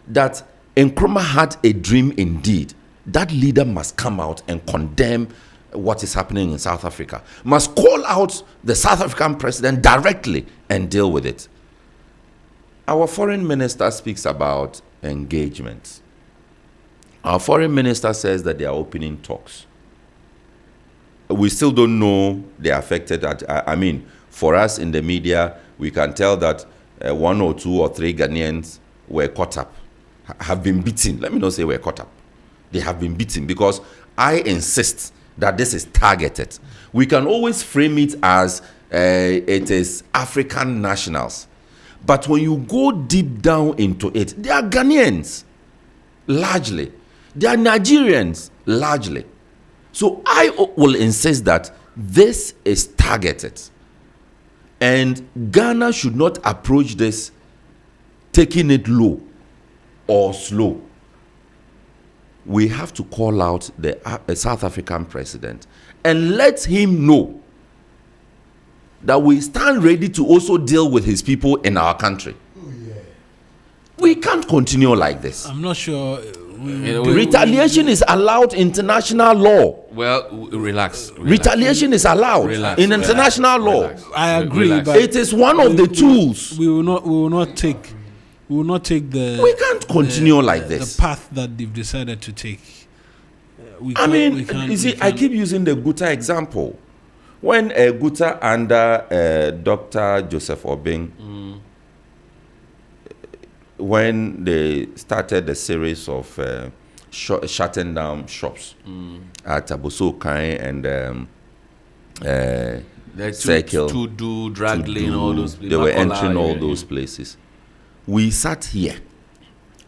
that Nkrumah had a dream indeed, that leader must come out and condemn what is happening in South Africa, must call out the South African president directly and deal with it. Our foreign minister speaks about engagement. Our foreign minister says that they are opening talks. We still don't know the affected. I mean, for us in the media, we can tell that 1 or 2 or 3 Ghanaians were caught up, have been beaten. Let me not say were caught up. They have been beaten because I insist that this is targeted. We can always frame it as it is African nationals. But when you go deep down into it, they are Ghanaians, largely. They are Nigerians, largely. So I will insist that this is targeted. And Ghana should not approach this taking it low or slow. We have to call out the South African president and let him know that we stand ready to also deal with his people in our country. Oh, yeah. We can't continue like this. I'm not sure. Retaliation is allowed in international law. Well, relax. Retaliation is allowed in international law. I agree, but it is one of the tools. We will not take the. We can't continue like this. The path that they've decided to take. I keep using the Guta example. When Guta under Dr. Joseph Obeng, when they started the series of shutting down shops at Abossey Okai and Circle, to do drag lane, all those places. They were entering all those places. We sat here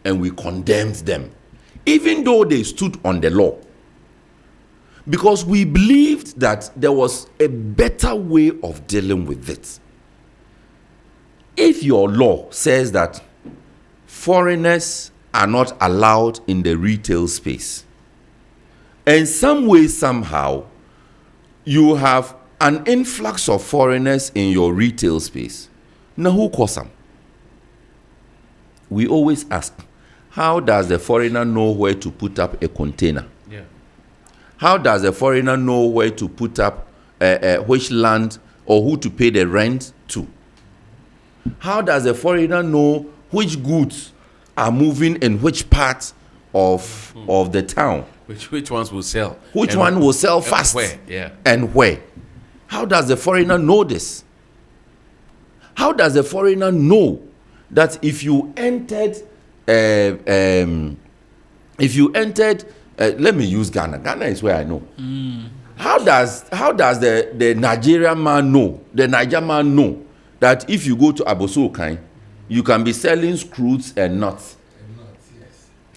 and we condemned them, even though they stood on the law, because we believed that there was a better way of dealing with it. If your law says that foreigners are not allowed in the retail space, and some way, somehow, you have an influx of foreigners in your retail space, now who caused them? We always ask, how does the foreigner know where to put up a container? Yeah. How does the foreigner know where to put up which land or who to pay the rent to? How does the foreigner know which goods are moving in which part of the town? Which ones will sell? Which one will sell fast? Where? Yeah. And where? How does the foreigner know this? How does the foreigner know that if you entered, let me use Ghana. Ghana is where I know. How does the Nigerian man know, the Niger man know that if you go to Abossey Okai, you can be selling screws and nuts,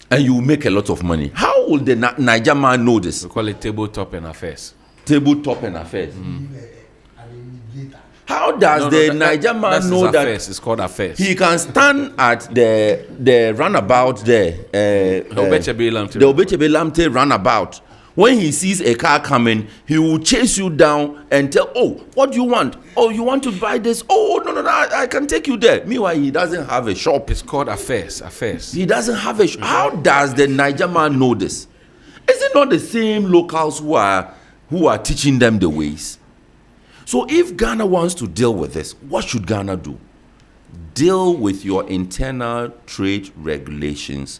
and you will make a lot of money? How will the Niger man know this? We call it tabletop and affairs. Tabletop and affairs. How does the Niger man know that it's called affairs? He can stand at the runabout there, the Obechebe Lamte runabout, When he sees a car coming, he will chase you down and tell, oh, what do you want? Oh, you want to buy this? Oh, no, I can take you there. Meanwhile, he doesn't have a shop. It's called affairs. He doesn't have a shop. How does the Niger man know this? Is it not the same locals who are teaching them the ways? So if Ghana wants to deal with this, what should Ghana do? Deal with your internal trade regulations.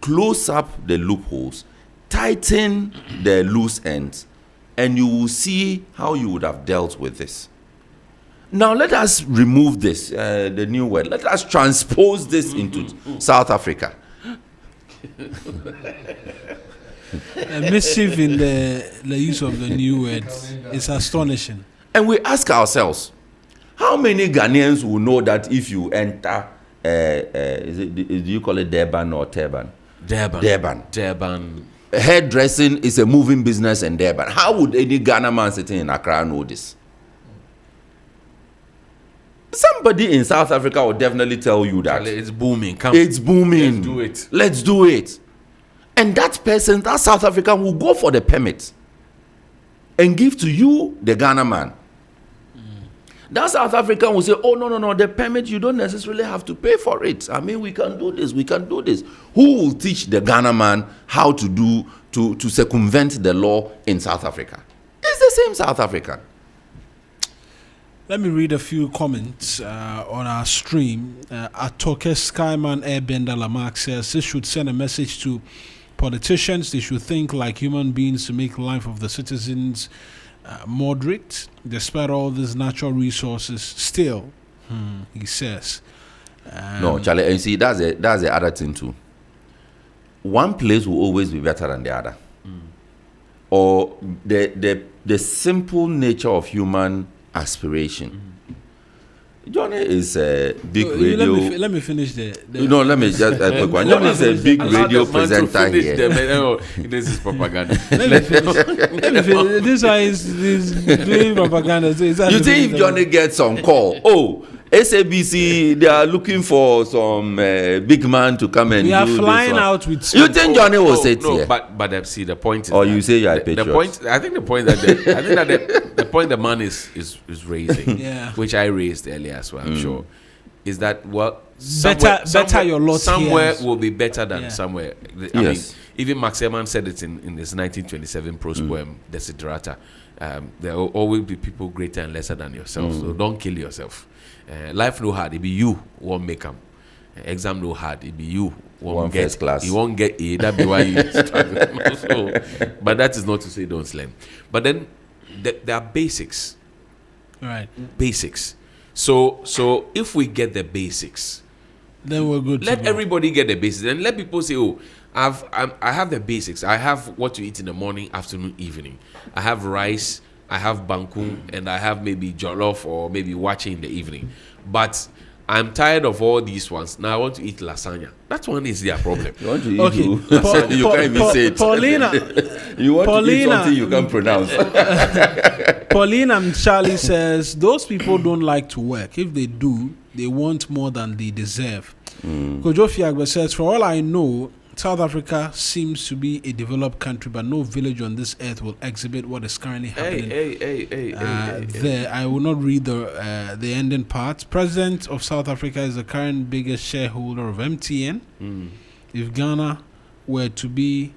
Close up the loopholes. Tighten the loose ends, and you will see how you would have dealt with this. Now let us remove this, the new word. Let us transpose this into South Africa. Mischief in the use of the new words is astonishing. And we ask ourselves, how many Ghanaians will know that if you enter, do you call it Durban or Turban? Durban. Hairdressing is a moving business in Durban. How would any Ghana man sitting in Accra know this? Somebody in South Africa will definitely tell you that. It's booming. It's booming. Let's do it. And that person, that South African, will go for the permit and give to you, the Ghana man. That South African will say, oh, no, the permit, you don't necessarily have to pay for it. I mean, we can do this. Who will teach the Ghana man how to do, to circumvent the law in South Africa? It's the same South African. Let me read a few comments on our stream. Atoke Skyman Airbender Lamarck says, this should send a message to politicians. They should think like human beings to make life of the citizens moderate, despite all these natural resources. Still, he says. No, Charlie, and see, that's the other thing too. One place will always be better than the other. Or the simple nature of human aspiration. Johnny is a big radio. Let me finish the No, let me just quick one. Johnny is a big radio presenter here. This is propaganda. Let me finish. This guy is doing propaganda. So you think if Johnny gets on call, oh, SABC, they are looking for some big man to come and we are do flying this one. out with You think Johnny will sit here? But see, the point is, or you say you are a patriot. the point. I think the point that the point the man is raising, Yeah. which I raised earlier as well. I'm sure, is that better your lot somewhere here. will be better than somewhere. I mean, even Max Ehrmann said it in his 1927 prose poem, Desiderata. There will always be people greater and lesser than yourself. So don't kill yourself. Life no hard, it be you won't make them. Exam no hard, it be you won't get first class. You won't get A. That be why you struggle. So, but that is not to say don't slam. But then there are basics. right. Basics. So if we get the basics, Then we're good. let everybody get the basics, and let people say, oh, I have the basics. I have what to eat in the morning, afternoon, evening. I have rice, I have banku, and I have maybe jollof or maybe wache in the evening. But I'm tired of all these ones. Now I want to eat lasagna. That one is their problem. You want to eat Okay. you can't even say it. Paulina. You want to eat Paulina. something you can't pronounce. Pauline and Charlie says those people don't like to work. If they do, they want more than they deserve. Kojo Fiagbe says, for all I know, South Africa seems to be a developed country, but no village on this earth will exhibit what is currently happening. There, I will not read the ending part. President of South Africa is the current biggest shareholder of MTN. If Ghana were to be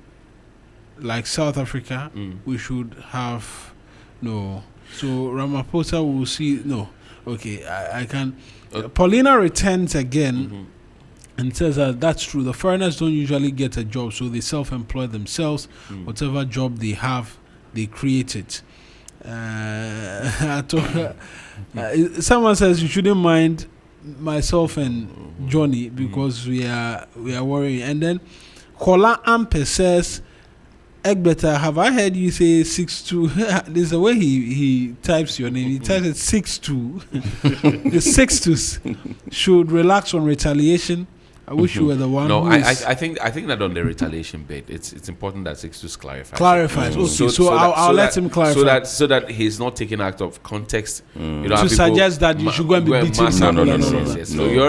like South Africa, we should have no. So Ramaphosa will see no. Okay, I can. Paulina returns again. And says that that's true. The foreigners don't usually get a job, so they self-employ themselves. Whatever job they have, they create it. Someone says you shouldn't mind myself and Johnny because we are worrying. And then Kola Ampe says, Egbeta, have I heard you say 6'2"? There's the way he types your name. He types it 6'2". The 6'2" should relax on retaliation. I wish you were the one. No, who I think that on the retaliation bit, it's important that 6'2" clarifies. Okay, so I'll let him clarify. So that he's not taken out of context. You know, to suggest that you should go and be beating No. someone. So you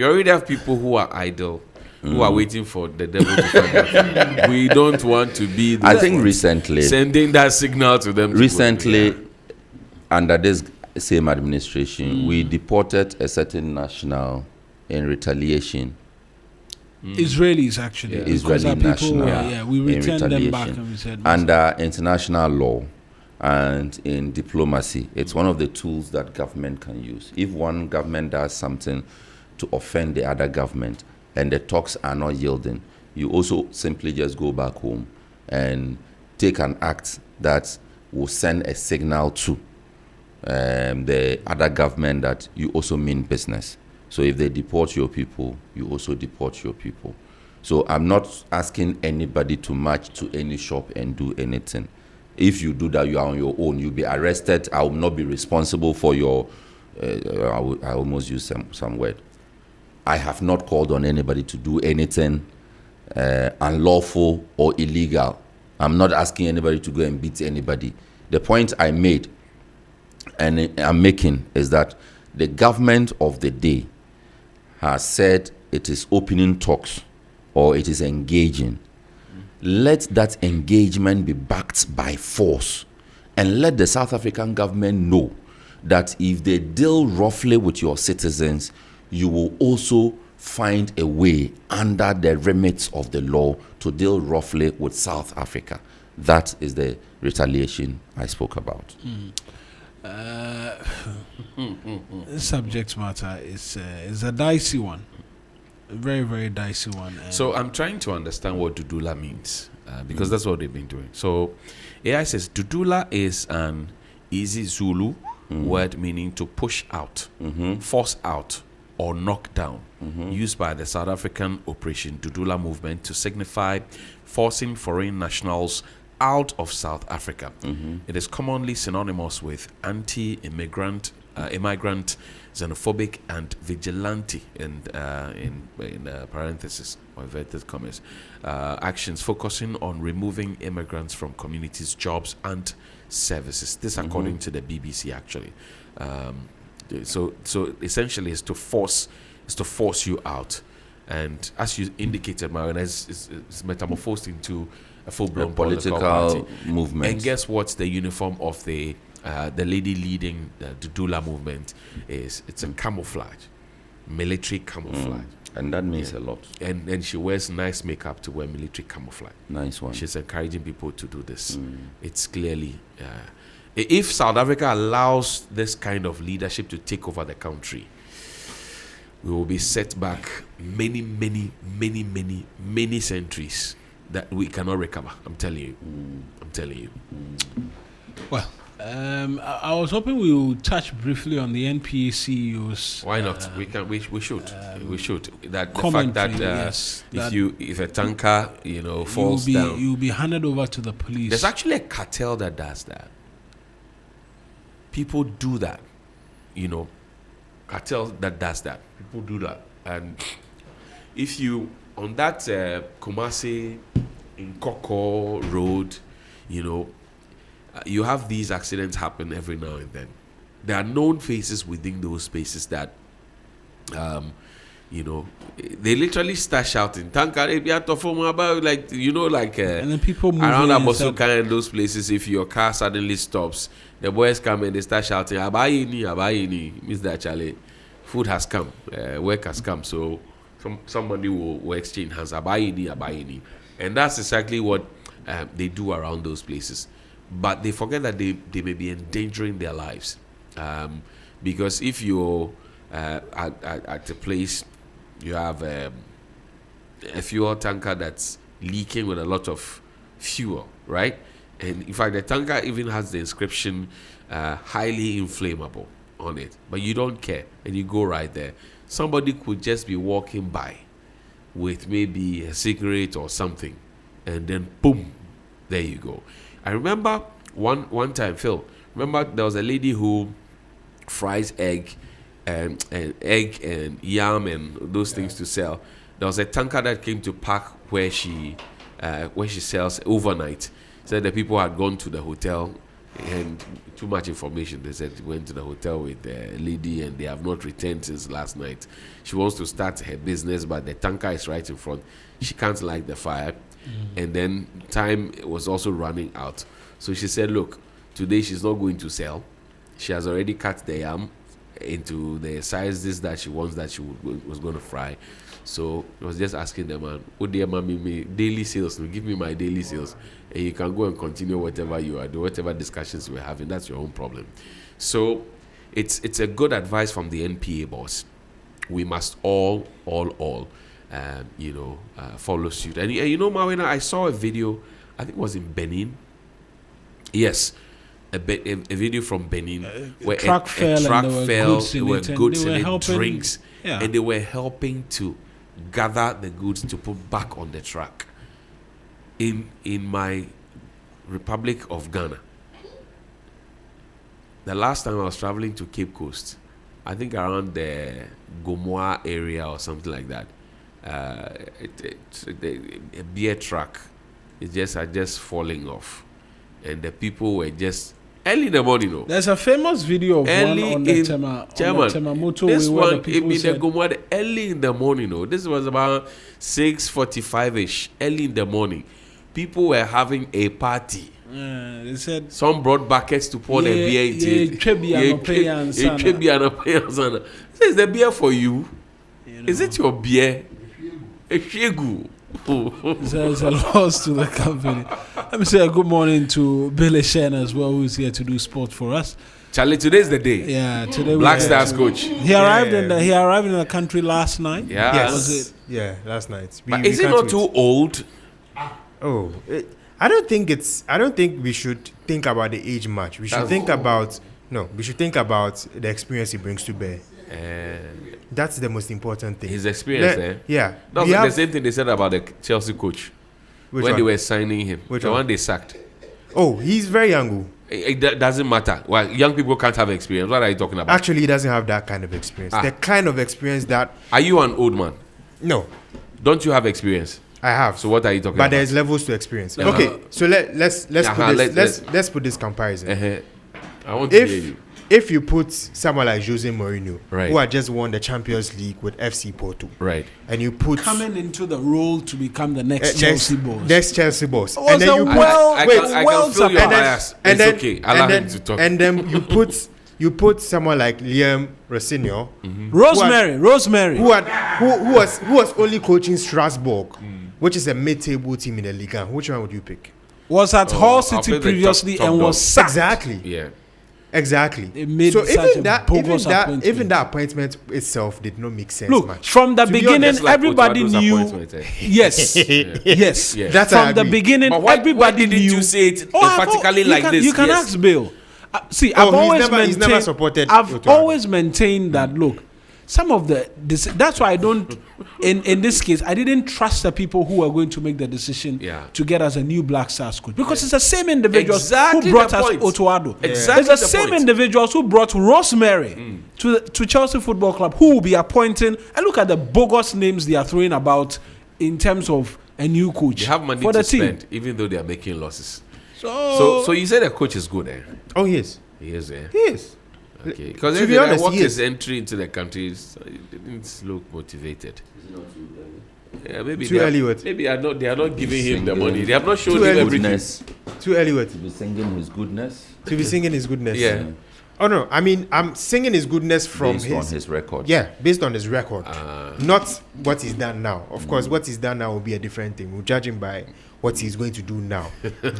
already have people who are idle, who are waiting for the devil to find out. We don't want to be I think recently, sending that signal to them. recently, under this same administration, we deported a certain national in retaliation. Israelis actually. Yeah. Because Israeli our people national were, we in returned them back retaliation. and we said, Under international law and in diplomacy, it's one of the tools that government can use. If one government does something to offend the other government and the talks are not yielding, you also simply just go back home and take an act that will send a signal to the other government that you also mean business. So if they deport your people, you also deport your people. So I'm not asking anybody to march to any shop and do anything. If you do that, you are on your own. You'll be arrested. I will not be responsible for your, I almost use some word. I have not called on anybody to do anything unlawful or illegal. I'm not asking anybody to go and beat anybody. The point I made and I'm making is that the government of the day has said it is opening talks or it is engaging. Let that engagement be backed by force, and let the South African government know that if they deal roughly with your citizens, you will also find a way under the remits of the law to deal roughly with South Africa. That is the retaliation I spoke about. this subject matter is a dicey one. A very, very dicey one. So I'm trying to understand what Dudula means because that's what they've been doing. So AI says Dudula is an easy Zulu word meaning to push out, force out, or knock down, used by the South African Operation Dudula movement to signify forcing foreign nationals out of South Africa. It is commonly synonymous with anti-immigrant, immigrant, xenophobic, and vigilante, and in parentheses or inverted commas, actions focusing on removing immigrants from communities, jobs, and services. This, according to the BBC, actually. So essentially, is to force you out, and as you indicated, Mariana, is metamorphosed into a full-blown political movement. And guess what? The uniform of the lady leading the Dudula movement is. It's a camouflage, military camouflage, and that means a lot. And she wears nice makeup to wear military camouflage. Nice one. She's encouraging people to do this. It's clearly, if South Africa allows this kind of leadership to take over the country, we will be set back many centuries that we cannot recover. I'm telling you. well, I was hoping we would touch briefly on the NPA CEO's. Why not? We can. We should. We should. That the fact commentary, that yes, that if a tanker falls down, you'll be handed over to the police. there's actually a cartel that does that. People do that. Cartel that does that. People do that. And if you on that Kumasi in Koko Road, you have these accidents happen every now and then. There are known faces within those spaces that, they literally start shouting, "Tanka, like and then people move around in and Abosuka and those places. If your car suddenly stops, the boys come and they start shouting, Abayini, means that Charlie, food has come, work has come. So somebody will exchange hands, Abayini. And that's exactly what they do around those places. But they forget that they may be endangering their lives. Because if you're at a place, you have a fuel tanker that's leaking with a lot of fuel, right? And in fact, the tanker even has the inscription highly inflammable on it, but you don't care and you go right there. Somebody could just be walking by with maybe a cigarette or something, and then boom, there you go. I remember one time, Phil, remember there was a lady who fries egg and yam and those things to sell. There was a tanker that came to park where she sells overnight. Said the people had gone to the hotel And too much information. They said he went to the hotel with a lady and they have not returned since last night. She wants to start her business, but the tanker is right in front. She can't light the fire. And then time was also running out. So she said, look, today she's not going to sell. She has already cut the yam into the sizes that she wants that she was going to fry. So I was just asking the man, oh dear mommy, me daily sales, give me my daily sales, and you can go and continue whatever you are doing, whatever discussions we're having. That's your own problem. So it's a good advice from the NPA boss. We must all follow suit. And you know, Mawena, I saw a video, I think it was in Benin. Yes. A video from Benin where a truck fell, there were goods in it, drinks, and they were helping to gather the goods to put back on the truck. In my Republic of Ghana, the last time I was traveling to Cape Coast, I think around the Gomoa area or something like that, a beer truck is just falling off, and the people were just early in the morning. No, there's a famous video of early one on the Tema motorway. This where one, the people the said, Gomoa, early in the morning. No, this was about 6:45ish, early in the morning. People were having a party. They said some brought buckets to pour the beer into it. Is the beer for you? Is it your beer? A shegu. There's a loss to the company. Let me say a good morning to Billy Shen as well, who's here to do sport for us. Charlie, today's the day. Yeah, today. Black Stars coach. He arrived in the country last night. Yeah, yes. Was it? Yeah, last night. But is it not too old? Oh, I don't think we should think about the age much. We should think about the experience he brings to bear. That's the most important thing. His experience, Yeah. That's the same thing they said about the Chelsea coach when they were signing him. Which one they sacked. Oh, he's very young. It doesn't matter. Well, young people can't have experience. What are you talking about? Actually, he doesn't have that kind of experience. The kind of experience that... Are you an old man? No. Don't you have experience? I have. So what are you talking about? But there's levels to experience. Okay, so let's put this comparison. I want to hear you. If you put someone like Jose Mourinho, right, who had just won the Champions League with FC Porto, right, and you put coming into the role to become the next Chelsea boss, and then you you put someone like Liam Rossignol, Rosemary, who was only coaching Strasbourg, which is a mid-table team in the Ligue 1. Which one would you pick? Was at Hull City previously and was sacked. Exactly. Yeah. Exactly. So even that appointment itself did not make sense. Look, much. from the beginning, everybody knew. Yes, yes. That's from the beginning, everybody knew. You say it emphatically like this? You can ask Bill. He's never supported. I've always maintained that. Look, some of that's why I don't. In this case, I didn't trust the people who were going to make the decision to get us a new Black Stars coach, because it's the same individuals who brought us Otuado. Exactly, it's the same individuals who brought Rosemary to Chelsea Football Club, who will be appointing. And look at the bogus names they are throwing about in terms of a new coach. They have money for to the team, spend, even though they are making losses. So you say the coach is good, eh? Oh, he is. He is, eh? He is. Okay, because to be honest, his entry into the country it didn't look motivated. Yeah, maybe too early. Maybe they are not giving him the money. They have not shown him everything. Too early. To be singing his goodness. Yeah. Oh no, I mean I'm singing his goodness from based on his record. Yeah, based on his record, not what he's done now. Of course, what he's done now will be a different thing. We'll judge him by what he's going to do now.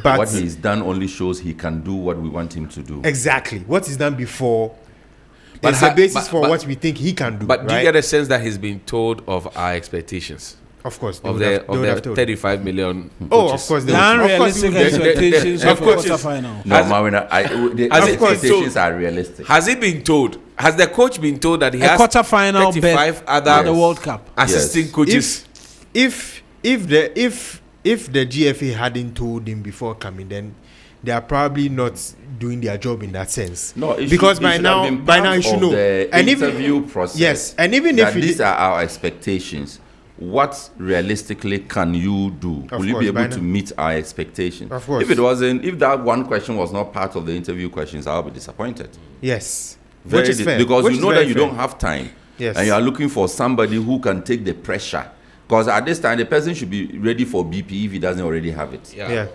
But what he's done only shows he can do what we want him to do. Exactly, what he's done before. But the basis for what we think he can do. But do you get a sense that he's been told of our expectations? Of course, of the 35 million. Oh, of course, the unrealistic expectations of quarterfinal. No, Mawena, the expectations are realistic. Has he been told? Has the coach been told that he has quarterfinal 35 other the World Cup assistant coaches? If the GFA hadn't told him before coming, then they are probably not doing their job in that sense. No, because by now you should know. The interview process. Yes, and even if these are our expectations. what realistically can you do? Of Will you course, be able by to now. meet our expectations? Of course. If that one question was not part of the interview questions, I'll be disappointed. Yes. Very Which is fair. Because Which you is know very that you fair. don't have time. Yes. And you are looking for somebody who can take the pressure. Because at this time, the person should be ready for BP if he doesn't already have it. Yeah.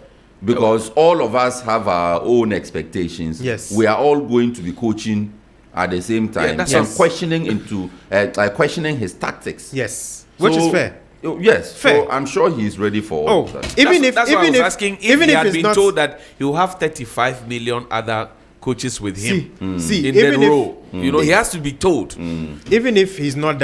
Because all of us have our own expectations. Yes. We are all going to be coaching at the same time that's and yes. questioning his tactics. Yes. Which is So- fair. Yes. Fair. So I'm sure he's ready for all of that. Even that's if why I even was if asking if even he if had it's been not told that he'll have 35 million other coaches with him see in even the if row. You know, he has to be told. even if he's not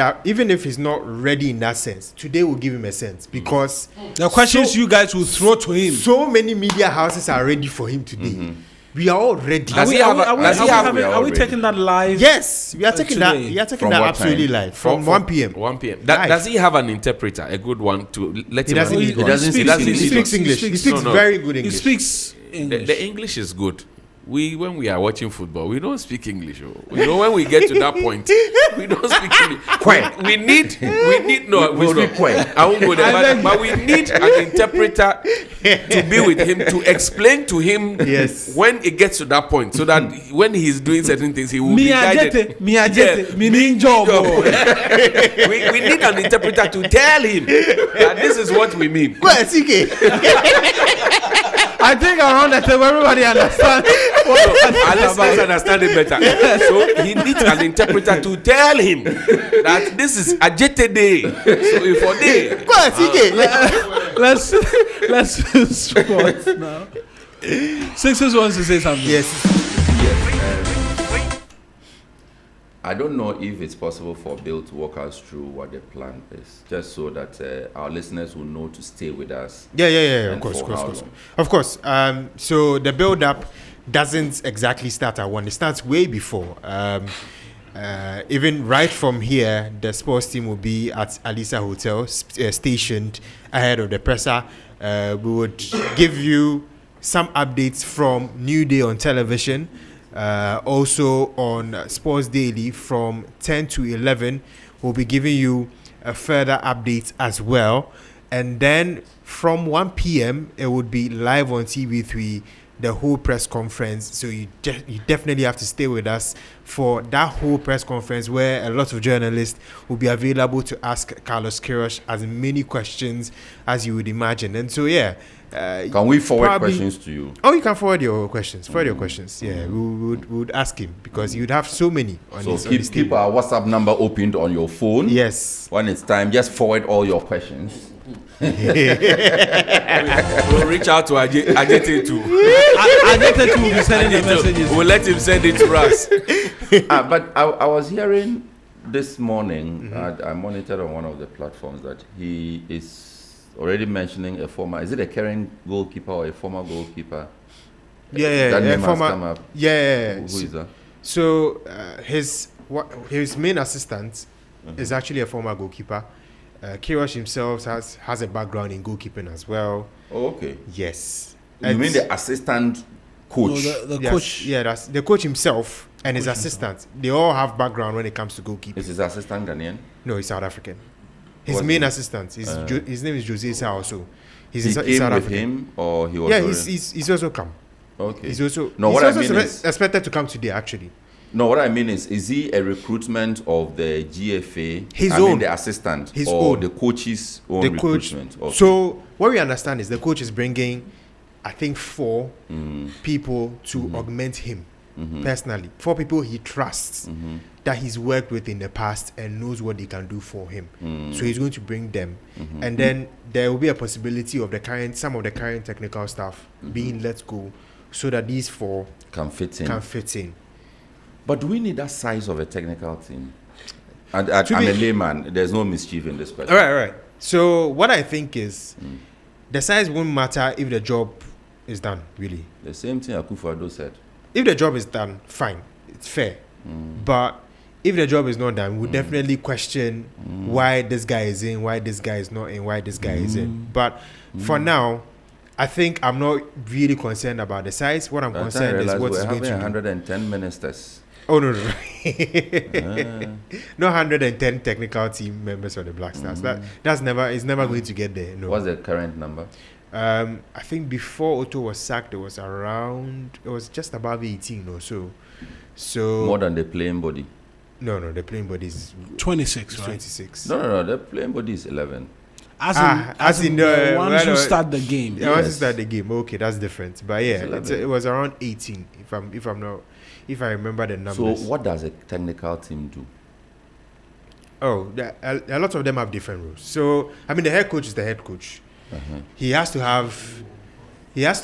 ready in that sense, today will give him a sense because The questions so- you guys will throw to him. so many media houses are ready for him today. We are all ready. Does he have a- does he have- Are we taking that live? Yes, we are taking that. today. We are taking From that what absolutely time? live from 1 p.m. 1 p.m. Live. Does he have an interpreter, a good one to let He him? doesn't have- need He one. doesn't speak doesn't English. He speaks English. He speaks No, no. very good He English. speaks English. The English is good. When we are watching football, we don't speak English. Oh. You know, when we get to that point, we don't speak English. We need no. We hold speak on. Kwe. I won't go there, but we need an interpreter to be with him to explain to him Yes. when it gets to that point, so that when he's doing certain things, he will be guided. Miajete, meaning job. We need an interpreter to tell him that this is what we mean. Go ahead, CK. I think around the table everybody understands. Our listeners understand it better. So he needs an interpreter to tell him that this is Ajete Day. So if for day, Go ahead, CK. Let's sports now. Sixers wants to say something. Yes. I don't know if it's possible for Bill to walk us through what the plan is, just so that our listeners will know to stay with us. Yeah. Of And course, for how long? Of course. So the build-up doesn't exactly start at 1. It starts way before. Even right from here, the sports team will be at Alisa Hotel, stationed ahead of the presser. We would give you some updates from New Day on television. Also on Sports Daily from 10 to 11, we'll be giving you a further update as well. And then from 1 p.m., it would be live on TV3, the whole press conference. So you definitely have to stay with us for that whole press conference where a lot of journalists will be available to ask Carlos Queiroz as many questions as you would imagine. And so, yeah. Can we forward probably- questions to you? Oh, you can forward your questions. Yeah, we would ask him because you'd have so many on So his, on his keep table. our WhatsApp number opened on your phone. Yes. When it's time, just forward all your questions. we'll reach out to Ajete too. Ajete too will be sending the messages. We'll let him send it to us. But I was hearing this morning, I monitored on one of the platforms that he is already mentioning a former, is it a current goalkeeper or a former goalkeeper? That name has come up. Yeah. Who is that? So his main assistant is actually a former goalkeeper. Queiroz himself has a background in goalkeeping as well. Oh, okay. Yes. You mean the assistant coach? No, the Yes, coach. Yeah, that's the coach himself and his assistant. They all have background when it comes to goalkeeping. Is his assistant Ghanaian? No, he's South African. His What's main he? assistant, his name is Jose Sa also. He's He South came with African. him, or he was Yeah, already- he's also come. okay. He's also No, he's what I also mean is- expected to come today actually. No, what I mean is he a recruitment of the GFA? His I own. mean the assistant, His or own. the coach's own The coach. recruitment? Okay. So what we understand is the coach is bringing, I think, 4 Mm. people to Mm-hmm. augment him personally. 4 people he trusts Mm-hmm. that he's worked with in the past and knows what they can do for him. Mm. So he's going to bring them, Mm-hmm. and then there will be a possibility of some of the current technical staff Mm-hmm. being let go, so that these 4 Can fit in. can fit in. But do we need that size of a technical team? And I'm To be- a layman. There's no mischief in this question. All right. So what I think is, the size won't matter if the job is done. Really, The same thing Akufo-Addo said. if the job is done, fine, it's fair. But if the job is not done, we'll definitely question why this guy is in, why this guy is not in, why this guy is in. But for now, I think I'm not really concerned about the size. What I'm By the time concerned I is realized what we're it's going having to do. 110 ministers. Oh no, Ah. no 110 technical team members of the Black Stars. That's never. It's never going to get there. No. What's the current number? I think before Otto was sacked, it was just above 18 or so. So More than the playing body. no, the playing body is 26, right? 26. No, the playing body is 11. As in the ones who start the game. Yeah, once you Yes. start the game, okay, that's different. But yeah, It's 11. it was around 18. If I remember the numbers. So what does a technical team do? Oh, a lot of them have different roles. So I mean, the head coach is the head coach. Uh-huh. He has to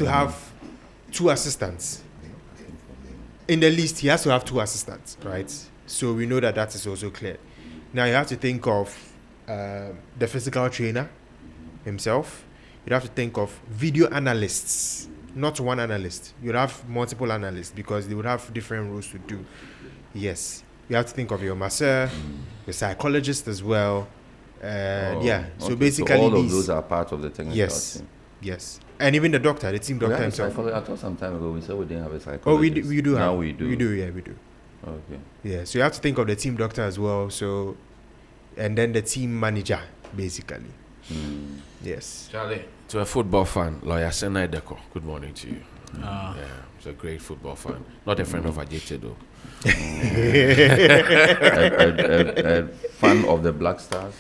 have two assistants. In the list, he has to have two assistants, right? So we know that is also clear. Now you have to think of the physical trainer himself. You have to think of video analysts, not one analyst. You'd have multiple analysts because they would have different roles to do. Yes, you have to think of your masseur, your psychologist as well. Yeah. So Okay, basically, all of these- those are part of the technical Yes. team. Yes, and even the doctor, the team We doctor have a himself. psychologist. I thought some time ago we said we didn't have a psychologist. Oh, we do Now have. we do. We do. Yeah, we do. Okay. Yeah. So you have to think of the team doctor as well. So, and then the team manager, basically. Yes. Charlie, to a football fan, lawyer Senai Deko, good morning to you. Ah. Yeah, he's a great football fan. Not a friend of Ajete though. a fan of the Black Stars.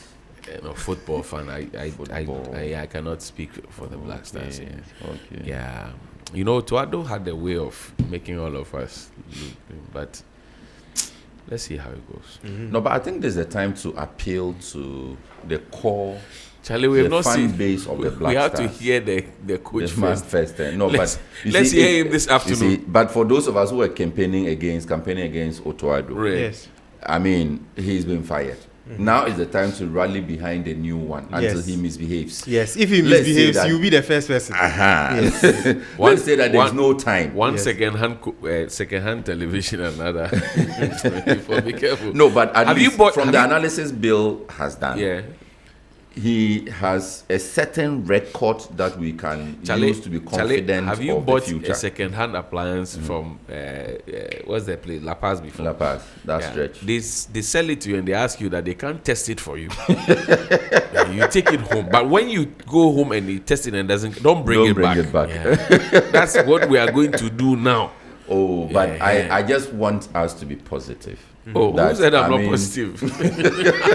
No, football fan. Football. I cannot speak for the Black Stars. Okay. Yeah. Okay. Yeah. You know, Tuado had a way of making all of us look, but let's see how it goes. No, but I think there's a time to appeal to the core, Charlie, we the have not fan seen. base of the Black We have Stars. to hear the coach The man first. first. No, Let's- but you let's see, hear him this you afternoon. see, but for those of us who were campaigning against Otoado, Right. Yes. I mean, he's been fired. Now is the time to rally behind the new one until Yes. he misbehaves. Yes. If he Let's say misbehaves, that- you'll be the first person. Yes. One- Let's say that there's one- no time. One Yes. second-hand television, another. Be careful. No, but at Have least you bought- from have the you- analysis Bill has done, Yeah. he has a certain record that we can use to be confident have you of bought the future. a second-hand appliance from what's the place? La Paz before? La Paz, that Yeah. stretch. They sell it to you and they ask you that they can't test it for you. You take it home, but when you go home and you test it and don't bring it back. Yeah. That's what we are going to do now. Oh, but Yeah. I just want us to be positive. Oh, who That, said I'm I not mean- positive?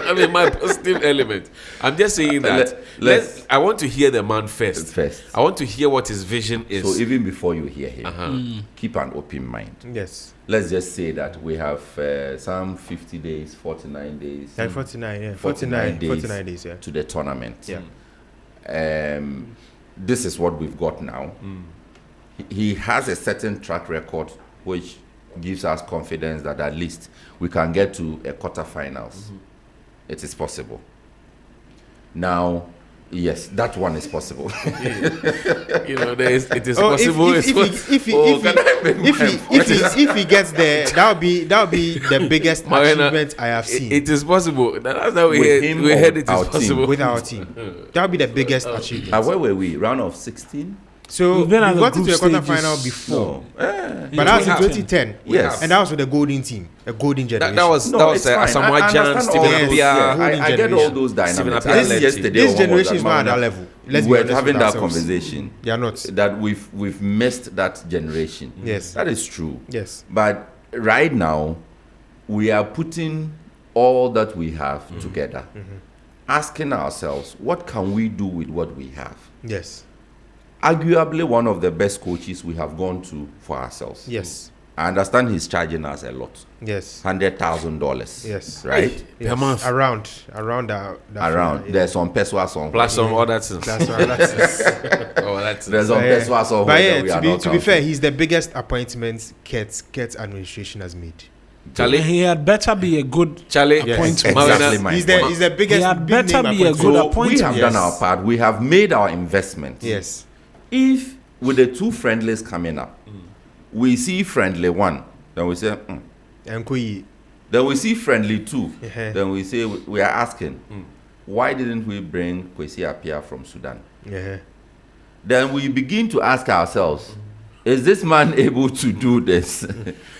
I'm in my positive element. I'm just saying that. let's- I want to hear the man first. First. I want to hear what his vision is. So even before you hear him, keep an open mind. Yes. Let's just say that we have some 50 days, 49 days. Like 49. Yeah. 49 49 days. Yeah. to the tournament. Yeah. This is what we've got now. He has a certain track record which gives us confidence that at least we can get to a quarterfinals. It is possible. Now, yes, that one is possible. You know, it is Oh, possible. if he gets there, that'll be the biggest Marina, achievement I have seen It is possible. That's how we With heard, him we or heard it is our team? possible. with our team. That'll be the biggest achievement. Where were we? Round of 16? So We've we been at the got into group the quarterfinal stages. before, No. but that was in 2010. 2010. Yes. And that was with the golden team, a golden generation. That was No, a it's fine. Samoa I Jan, understand Stephen all those, Appiah. yeah. Golden I get all generation. those dynamics. Stephen I think Appiah yesterday This one was generation is not at Amanda. that level. Let's be We're honest having with that ourselves. conversation They are not. that we've missed that generation. Yes. That is true. Yes. But right now, we are putting all that we have together, asking ourselves, what can we do with what we have? Yes. Arguably one of the best coaches we have gone to for ourselves. Yes. I understand he's charging us a lot. Yes. $100,000. Yes. Right? Yes. Per month. Around that Around. figure, yeah. There's some Peswa song. Plus some other things. That's right. That's Oh, that's There's some yeah. Peswa song. But that yeah, we are to not be fair, counting. he's the biggest appointment Kets administration has made. Charlie. He had better be a good Charlie. Yes. appointment. Marina, Exactly my He's point. the biggest. He had big better name be a appointment. good So we appointment. have Yes. done our part. We have made our investment. Yes. If with the two friendlies coming up, we see friendly one, then we say, And Koyi. then we see friendly two, Yeah. then we say we are asking, why didn't we bring Kwesi Appiah from Sudan? Yeah. then we begin to ask ourselves, is this man able to do this?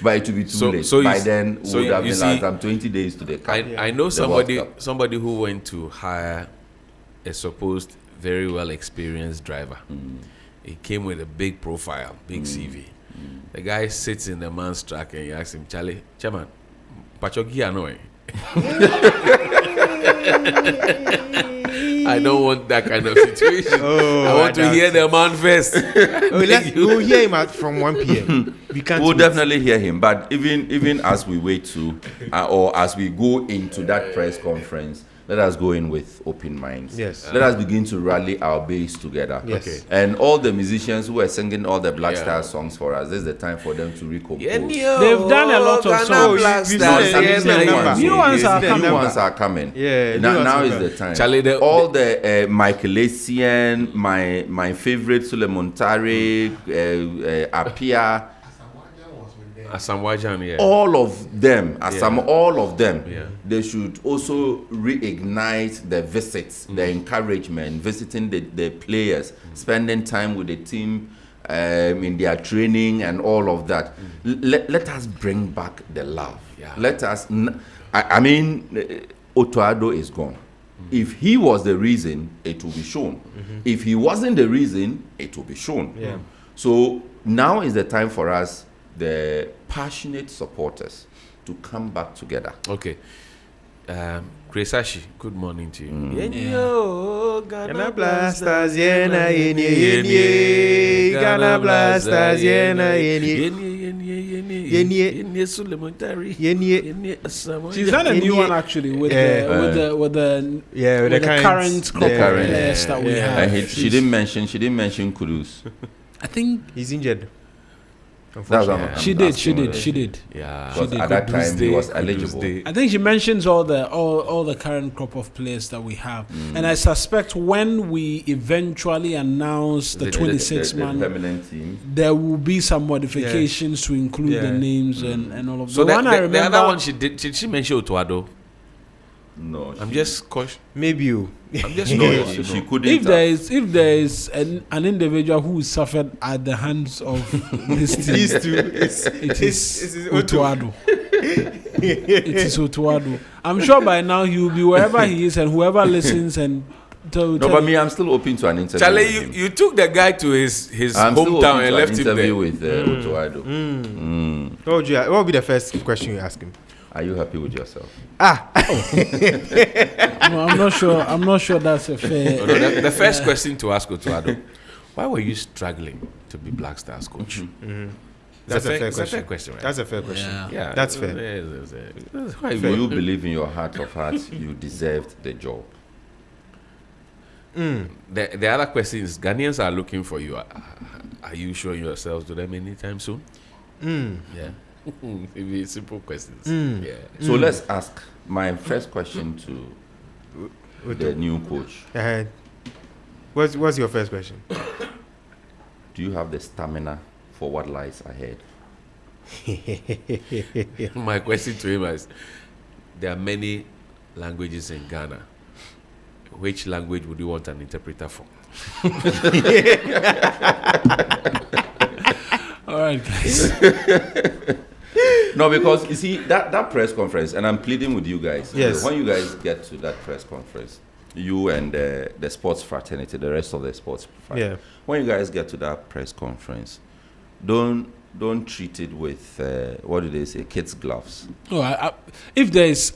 But it will be too late. So by then, we would have been see, like 20 days to the cup. I know somebody who went to hire a supposed very well experienced driver. He came with a big profile, big CV. The guy sits in the man's truck and he asks him, Charlie, Chairman, Pachogi annoying. I don't want that kind of situation. I want to hear the man first. We'll hear him from 1 p.m. We'll definitely hear him. But even as we wait to, or as we go into that press conference, let us go in with open minds. Yes. Let us begin to rally our base together. Yes. Okay. And all the musicians who are singing all the Black Star songs for us, this is the time for them to recompose. They've done a lot of songs. New ones are coming. New ones are coming. Yeah. Now is the time. Charlie, all the Michael Essien, my favorite Suleiman Tariq, Apia. Asamwajan, yeah. All of them, all of them, Yeah. they should also reignite the visits, the encouragement, visiting the players, spending time with the team in their training and all of that. Let us bring back the love. Yeah. Let us, I mean, Otuado is gone. If he was the reason, it will be shown. If he wasn't the reason, it will be shown. Yeah. So now is the time for us, the passionate supporters, to come back together. Okay. Kresashi, good morning to you. Ghana Blasters, yena, yenye. Ghana Blasters, yena, yenye. She's done a new one actually with the current crop of players that we have. And she didn't mention Kudus. I think he's injured. That's what I'm she did. Yeah. Because at that time he was eligible. I think she mentions all the current crop of players that we have, and I suspect when we eventually announce the 26-man, permanent team, there will be some modifications to include the names and all of. So the one I remember, the other one did she mention Otuado? No, I'm just cautious. Maybe you. I'm just no, cautious. she couldn't. if there is an individual who suffered at the hands of this team, These two. it is Otuado. It is Otuado. I'm sure by now he will be wherever he is, and whoever listens and. No, but me, I'm still open to an interview. Charlie, you took the guy to his hometown and left him there. With Otuado. What would be the first question you ask him? Are you happy with yourself? No, I'm not sure that's a fair. No, the first question to ask Otuado: why were you struggling to be Black Stars coach? That's a fair question. question. Right? That's a fair question. Yeah, That's fair. Do you believe in your heart of hearts you deserved the job? The other question is: Ghanaians are looking for you. Are you showing yourselves to them anytime soon? Yeah. Maybe simple questions. Yeah. So let's ask my first question to the new coach. What's your first question? Do you have the stamina for what lies ahead? My question to him is: there are many languages in Ghana. Which language would you want an interpreter for? All right, guys. No, because you see that press conference, and I'm pleading with you guys. Yes. When you guys get to that press conference, you and the sports fraternity, the rest of the sports fraternity, when you guys get to that press conference, don't treat it with what do they say, kids' gloves. Oh, if there is,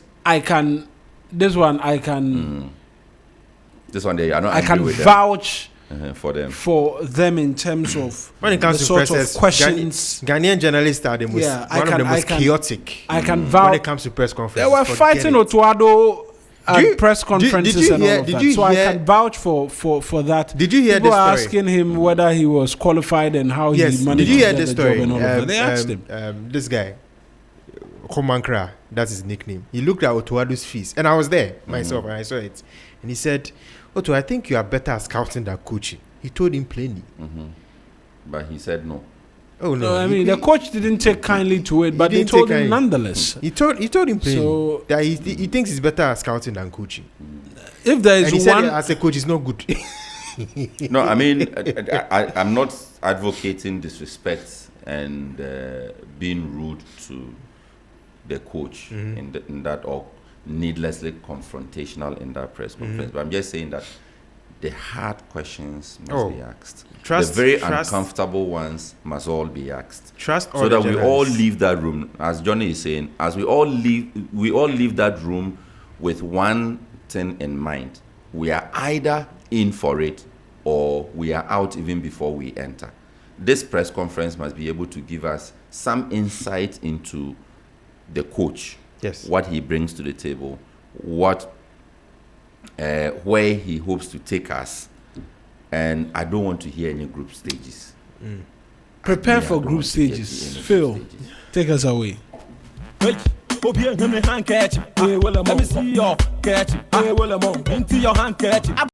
this one I can. This one they are not. I can with vouch. For them in terms of when it comes the to sort press, of questions. Ghanaian journalists are the most one of the most chaotic. I can vouch when it comes to press conferences. They were fighting Otuado at press conferences and all of that. So I can vouch for that. Did you hear People the story? were asking him whether he was qualified and how he managed did you hear to get the the story? job and all of that. They asked him. This guy, Komankra, that's his nickname. He looked at Otuado's face, and I was there myself, and I saw it. And he said, "Otu, I think you are better at scouting than coaching." He told him plainly. But he said no. Oh no! I mean, the coach didn't take kindly to it, but he told him nonetheless. He told him plainly So that he thinks he's better at scouting than coaching. if there And he is said one, as a coach, he's not good. No, I mean, I'm not advocating disrespect and being rude to the coach in that, or needlessly confrontational in that press conference. But I'm just saying that the hard questions must be asked. The very uncomfortable ones must all be asked. So that we all leave that room, as Johnny is saying, as we all leave that room with one thing in mind. We are either in for it or we are out even before we enter. This press conference must be able to give us some insight into the coach, what he brings to the table, where he hopes to take us, and I don't want to hear any group stages. Prepare for group stages. Phil, take us away. Let me see your catch. Into your handkerchief.